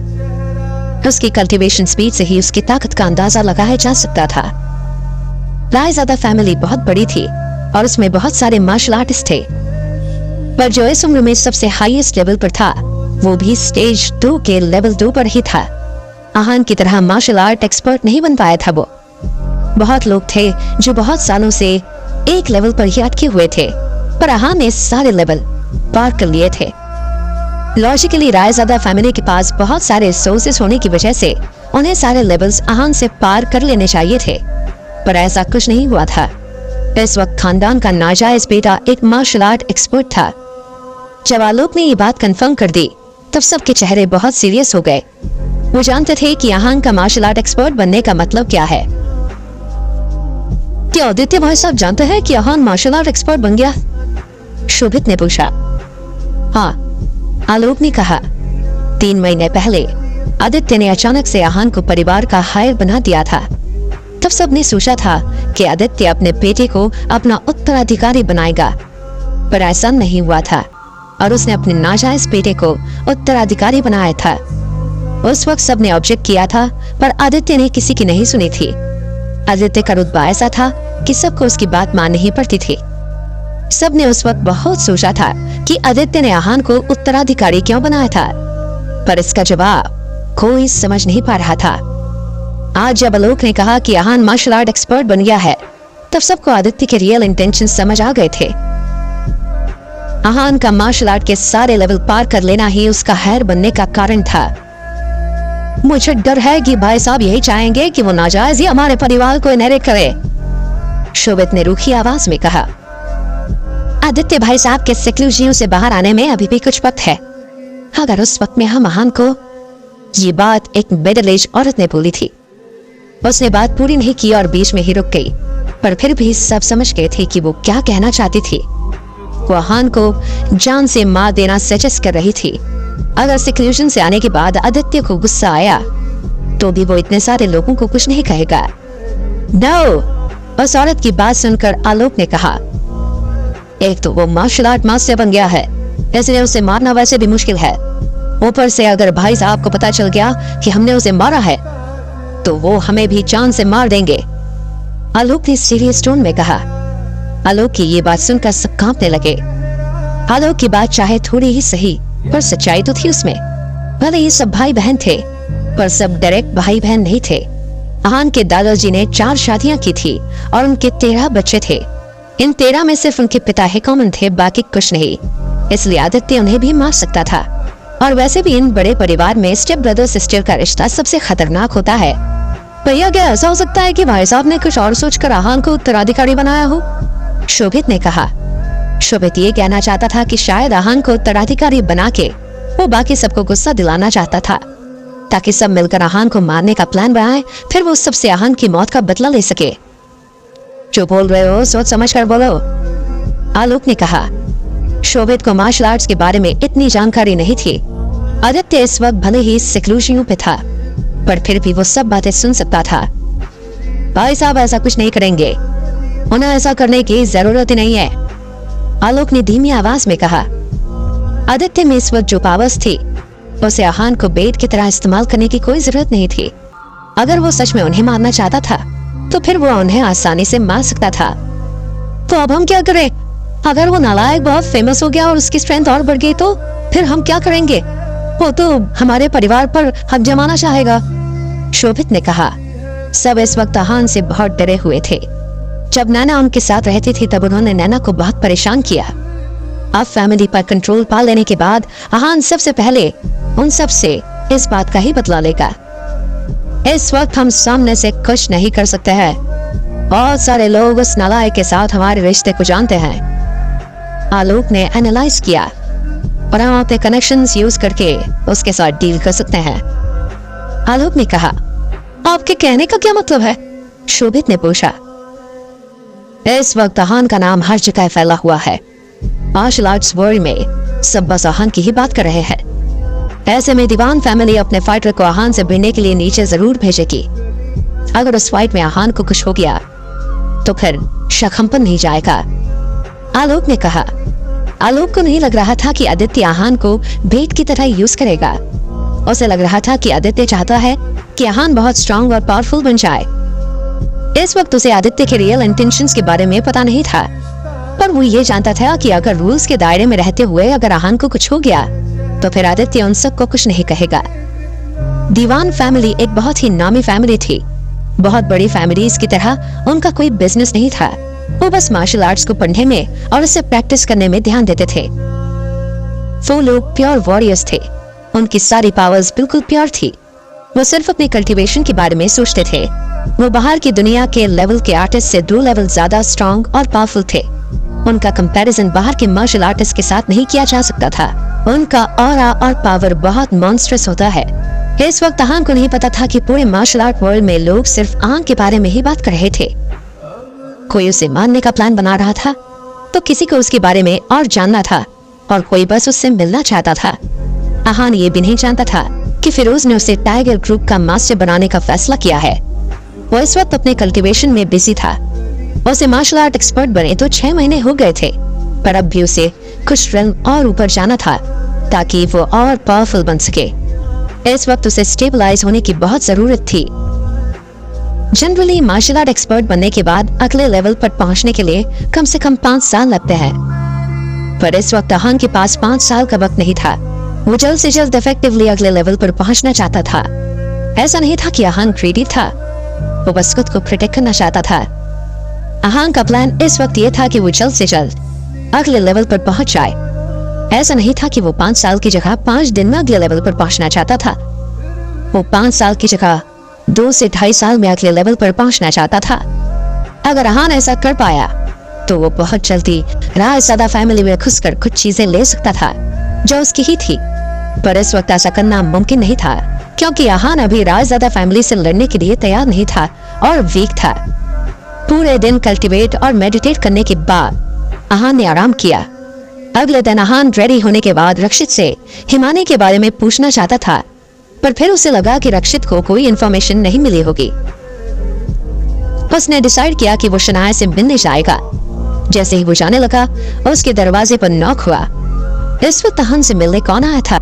उसकी कल्टीवेशन स्पीड से ही उसकी ताकत का अंदाजा लगाया जा सकता था। रायजादा फैमिली बहुत बड़ी थी और उसमें बहुत सारे मार्शल आर्टिस्ट थे, पर जो इस उम्र में सबसे हाईएस्ट लेवल पर था वो भी स्टेज 2 के लेवल 2 पर ही था। आहान की तरह मार्शल आर्ट एक्सपर्ट नहीं बन पाया था वो। बहुत लोग थे जो बहुत सालों से एक लेवल पर ही अटके हुए थे, पर आहान ने सारे लेवल पार कर लिए थे। लॉजिकली रायजादा फैमिली के पास बहुत सारे रिसोर्सेस होने की वजह से उन्हें सारे लेवल्स आहान से पार कर लेने चाहिए थे, पर ऐसा कुछ नहीं हुआ था। इस वक्त खानदान का नाजायज बेटा एक मार्शल आर्ट एक्सपर्ट था। जब आलोक ने ये बात कंफर्म कर दी तब सबके चेहरे बहुत सीरियस हो गए। वो जानते थे कि आहान का मार्शल आर्ट एक्सपर्ट बनने का मतलब क्या है। क्या आदित्य भाई साहब जानते हैं कि आहान मार्शल आर्ट एक्सपर्ट बन गया? शोभित ने पूछा। हाँ, आलोक ने कहा। 3 महीने पहले आदित्य ने अचानक से आहान को परिवार का हायर बना दिया था। तब सबने सोचा था कि आदित्य अपने बेटे को अपना उत्तराधिकारी बनाएगा, पर ऐसा नहीं हुआ था और उसने अपने नाजायज बेटे को उत्तराधिकारी बनाया था। उस वक्त सबने ऑब्जेक्ट किया था, पर आदित्य ने किसी की नहीं सुनी थी। आदित्य का रुतबा ऐसा था कि सबको उसकी बात माननी ही पड़ती थी। सबने उस वक्त बहुत सोचा था कि आदित्य ने आहान को उत्तराधिकारी क्यों बनाया था, पर इसका जवाब कोई समझ नहीं पा रहा था। आज जब आलोक ने कहा कि आहान मार्शल आर्ट एक्सपर्ट बन गया है, तब सबको आदित्य के रियल इंटेंशन समझ आ गए थे। आहान का मार्शल आर्ट के सारे लेवल पार कर लेना ही उसका हैर बनने का कारण था। मुझे डर है कि भाई साहब यही चाहेंगे कि वो नाजायज ही हमारे परिवार को इनहेरिट करे, शोभित ने रूखी आवाज में कहा। आदित्य भाई साहब के सिक्लूजियों से बाहर आने में अभी भी कुछ वक्त है। अगर उस वक्त में हम आहान को, ये बात एक मिडिल एज औरत ने बोली थी। उसने बात पूरी नहीं की और बीच में ही रुक गई, पर फिर भी सब समझ गए थे कि वो क्या कहना चाहती थी। वो आहान को जान से मार देना सजेस्ट कर रही थी। अगर सिक्लूजन से आने के बाद आदित्य को गुस्सा आया तो भी वो इतने सारे लोगों को कुछ नहीं कहेगा। नो, उस औरत की बात सुनकर आलोक ने कहा, एक तो वो मार्शल आर्ट मास्टर बन गया है, इसलिए उसे मारना वैसे भी मुश्किल है। ऊपर से अगर भाई साहब को पता चल गया कि हमने उसे मारा है तो वो हमें भी जान से मार देंगे, आलोक ने सीरियस टोन में कहा। आलोक की ये बात सुनकर सब कांपने लगे। आलोक की बात चाहे थोड़ी ही सही, पर सच्चाई तो थी उसमें। भले ये सब भाई बहन थे, पर सब डायरेक्ट भाई बहन नहीं थे। आहान के दादाजी ने 4 शादियां की थी और उनके 13 बच्चे थे। इन 13 में सिर्फ उनके पिता ही कॉमन थे, बाकी कुछ नहीं। इसलिए आदित्य उन्हें भी मार सकता था। और वैसे भी इन बड़े परिवार में स्टेप ब्रदर सिस्टर का रिश्ता सबसे खतरनाक होता है। भैया क्या ऐसा हो सकता है कि भाई साहब ने कुछ और सोचकर आहान को उत्तराधिकारी बनाया हो, शोभित ने कहा। शोभित ये कहना चाहता था कि शायद आहान को उत्तराधिकारी बना के वो बाकी सबको गुस्सा दिलाना चाहता था, ताकि सब मिलकर आहान को मारने का प्लान बनाए, फिर वो सबसे आहान की मौत का बदला ले सके। जो बोल रहे हो सोच समझ कर बोलो, आलोक ने कहा। शोभित को मार्शल आर्ट्स के बारे में इतनी जानकारी नहीं थी। आदित्य इस वक्त भले ही सिक्लूजियों पे था, पर फिर भी वो सब बातें सुन सकता था। भाई साहब ऐसा कुछ नहीं करेंगे, उन्हें ऐसा करने की जरूरत ही नहीं है, आलोक ने धीमी आवाज में कहा। आदित्य में इस वक्त जो पावर्स थी, उसे आहान को बेट की तरह इस्तेमाल करने की कोई जरूरत नहीं थी। अगर वो सच में उन्हें मारना चाहता था तो फिर वो उन्हें आसानी से मार सकता था। तो अब हम क्या करें? अगर वो नालायक बहुत फेमस हो गया और उसकी स्ट्रेंथ और बढ़ गई तो फिर हम क्या करेंगे? वो तो हमारे परिवार पर हक जमाना चाहेगा, शोभित ने कहा। सब इस वक्त आहान से बहुत डरे हुए थे। जब नैना उनके साथ रहती थी तब उन्होंने नैना को बहुत परेशान किया। अब फैमिली पर कंट्रोल पा लेने के बाद आहान सबसे पहले उन सब से इस बात का ही बदला लेगा। इस वक्त हम सामने से कुछ नहीं कर सकते हैं। बहुत सारे लोग उस नालायक के साथ हमारे रिश्ते को जानते हैं, आलोक ने एनालाइज किया, और हम अपने कनेक्शंस यूज करके उसके साथ डील कर सकते हैं, आलोक ने कहा। आपके कहने का क्या मतलब है? शोभित ने पूछा। इस वक्त आहान का नाम हर जगह फैला हुआ है। मार्शल आर्ट्स वर्ल्ड में सब बस आहान की ही बात कर रहे हैं। ऐसे में दीवान फैमिली अपने फाइटर को आहान से भिड़ने के लिए नीचे जरूर भेजेगी। अगर उस फाइट में आहान को कुछ हो गया तो फिर शक हम पर नहीं जाएगा, आलोक ने कहा। आलोक को नहीं लग रहा था कि आदित्य आहान को भेंट की तरह यूज करेगा। उसे लग रहा था कि आदित्य चाहता है कि आहान बहुत स्ट्रांग और पावरफुल बन जाए। इस वक्त उसे आदित्य के रियल इंटेंशंस के बारे में पता नहीं था, पर वो ये जानता था कि अगर रूल्स के दायरे में रहते हुए अगर आहान को कुछ हो गया तो फिर आदित्य उन सबको कुछ नहीं कहेगा। दीवान फैमिली एक बहुत ही नामी फैमिली थी। बहुत बड़ी फैमिलीज की तरह उनका कोई बिजनेस नहीं था। वो बस मार्शल आर्ट्स को पढ़ने में और उसे प्रैक्टिस करने में ध्यान देते थे। वो लोग प्योर वॉरियर्स थे। उनकी सारी पावर्स बिल्कुल प्योर थी। वो सिर्फ अपने कल्टीवेशन के बारे में सोचते थे। वो बाहर की दुनिया के लेवल के आर्टिस्ट से 2 लेवल ज्यादा स्ट्रांग और पावरफुल थे। उनका कंपैरिजन बाहर के मार्शल आर्टिस्ट के साथ नहीं किया जा सकता था। उनका ऑरा और पावर बहुत मॉन्स्ट्रस होता है। इस वक्त आहान को नहीं पता था कि पूरे मार्शल आर्ट वर्ल्ड में लोग सिर्फ आहान के बारे में ही बात कर रहे थे। कोई उसे मारने का प्लान बना रहा था तो किसी को उसके बारे में और जानना था, और कोई बस उससे मिलना चाहता था। आहान ये भी नहीं जानता था कि फिरोज ने उसे टाइगर ग्रुप का मास्टर बनाने का फैसला किया है। वो इस वक्त अपने कल्टीवेशन में बिजी था। उसे मार्शल आर्ट एक्सपर्ट बने तो 6 महीने हो गए थे, पर अब भी उसे कुछ रंग और ऊपर जाना था ताकि वो और पावरफुल बन सके। इस वक्त उसे स्टेबलाइज होने की बहुत जरूरत थी। जनरली मार्शल आर्ट एक्सपर्ट बनने के बाद अगले लेवल पर पहुंचने के लिए कम से कम 5 साल लगते हैं, पर इस वक्त आहान के पास 5 साल का वक्त नहीं था। वो जल्द से जल्द इफेक्टिवली अगले लेवल पर पहुंचना चाहता था। ऐसा नहीं था कि आहान ग्रीडी था, वो बस खुद को प्रोटेक्ट करना चाहता था। आहान का प्लान इस वक्त ये था कि वो जल्द से जल्द अगले लेवल पर पहुंच जाए। ऐसा नहीं था कि वो 5 साल की जगह 5 दिन में अगले लेवल पर पहुंचना चाहता था। वो 5 साल की जगह 2 से 2.5 साल में अगले लेवल पर पहुंचना चाहता था। अगर आहान ऐसा कर पाया तो वो बहुत जल्दी राजज़ादा फैमिली में घुसकर कुछ चीजें ले सकता था जो उसकी ही थी, पर इस वक्त ऐसा करना मुमकिन नहीं था क्योंकि आहान अभी राजज़ादा फैमिली से लड़ने के लिए तैयार नहीं था और वीक था। पूरे दिन कल्टीवेट और मेडिटेट करने के बाद आहान ने आराम किया। अगले दिन आहान रेडी होने के बाद रक्षित से हिमानी के बारे में पूछना चाहता था, पर फिर उसे लगा कि रक्षित को कोई इन्फॉर्मेशन नहीं मिली होगी। उसने डिसाइड किया कि वो शनाया से मिलने जाएगा। जैसे ही वो जाने लगा, उसके दरवाजे पर नॉक हुआ। इस वक्त आहान से मिलने कौन आया था?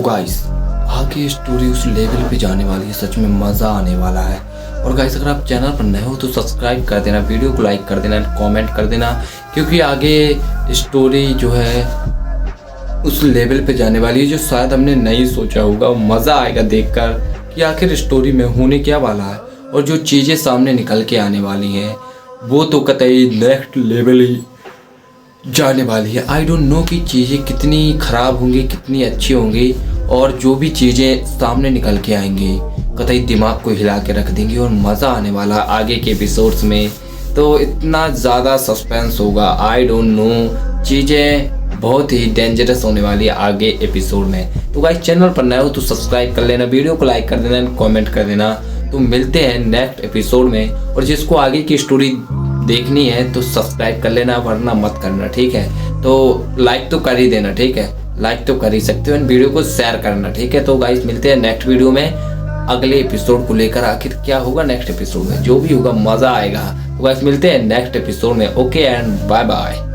गाइस आगे स्टोरी उस लेवल पे जाने वाली है, सच में मज़ा आने वाला है। और गाइस अगर आप चैनल पर नए हो तो सब्सक्राइब कर देना, वीडियो को लाइक कर देना, कमेंट कर देना, क्योंकि आगे स्टोरी जो है उस लेवल पे जाने वाली है जो शायद हमने नहीं सोचा होगा। मज़ा आएगा देखकर कि आखिर स्टोरी में होने क्या वाला है, और जो चीज़ें सामने निकल के आने वाली हैं वो तो कतई नेक्स्ट लेवल ही जाने वाली है। आई डोंट नो कि चीज़ें कितनी ख़राब होंगी, कितनी अच्छी होंगी, और जो भी चीज़ें सामने निकल के आएंगी कतई दिमाग को हिला के रख देंगी, और मज़ा आने वाला आगे के एपिसोड्स में। तो इतना ज़्यादा सस्पेंस होगा, आई डोंट नो, चीज़ें बहुत ही डेंजरस होने वाली है आगे एपिसोड में। तो गाइस चैनल पर नए हो तो सब्सक्राइब कर लेना, वीडियो को लाइक कर देना, कमेंट कर देना। तो मिलते हैं नेक्स्ट एपिसोड में, और जिसको आगे की स्टोरी देखनी है तो सब्सक्राइब कर लेना, वरना मत करना, ठीक है। तो लाइक तो कर ही देना, ठीक है, लाइक तो कर ही सकते हो, वीडियो को शेयर करना, ठीक है। तो गाइस मिलते हैं नेक्स्ट वीडियो में अगले एपिसोड को लेकर। आखिर क्या होगा नेक्स्ट एपिसोड में, जो भी होगा मज़ा आएगा। तो गाइस मिलते हैं नेक्स्ट एपिसोड में। Okay and bye bye.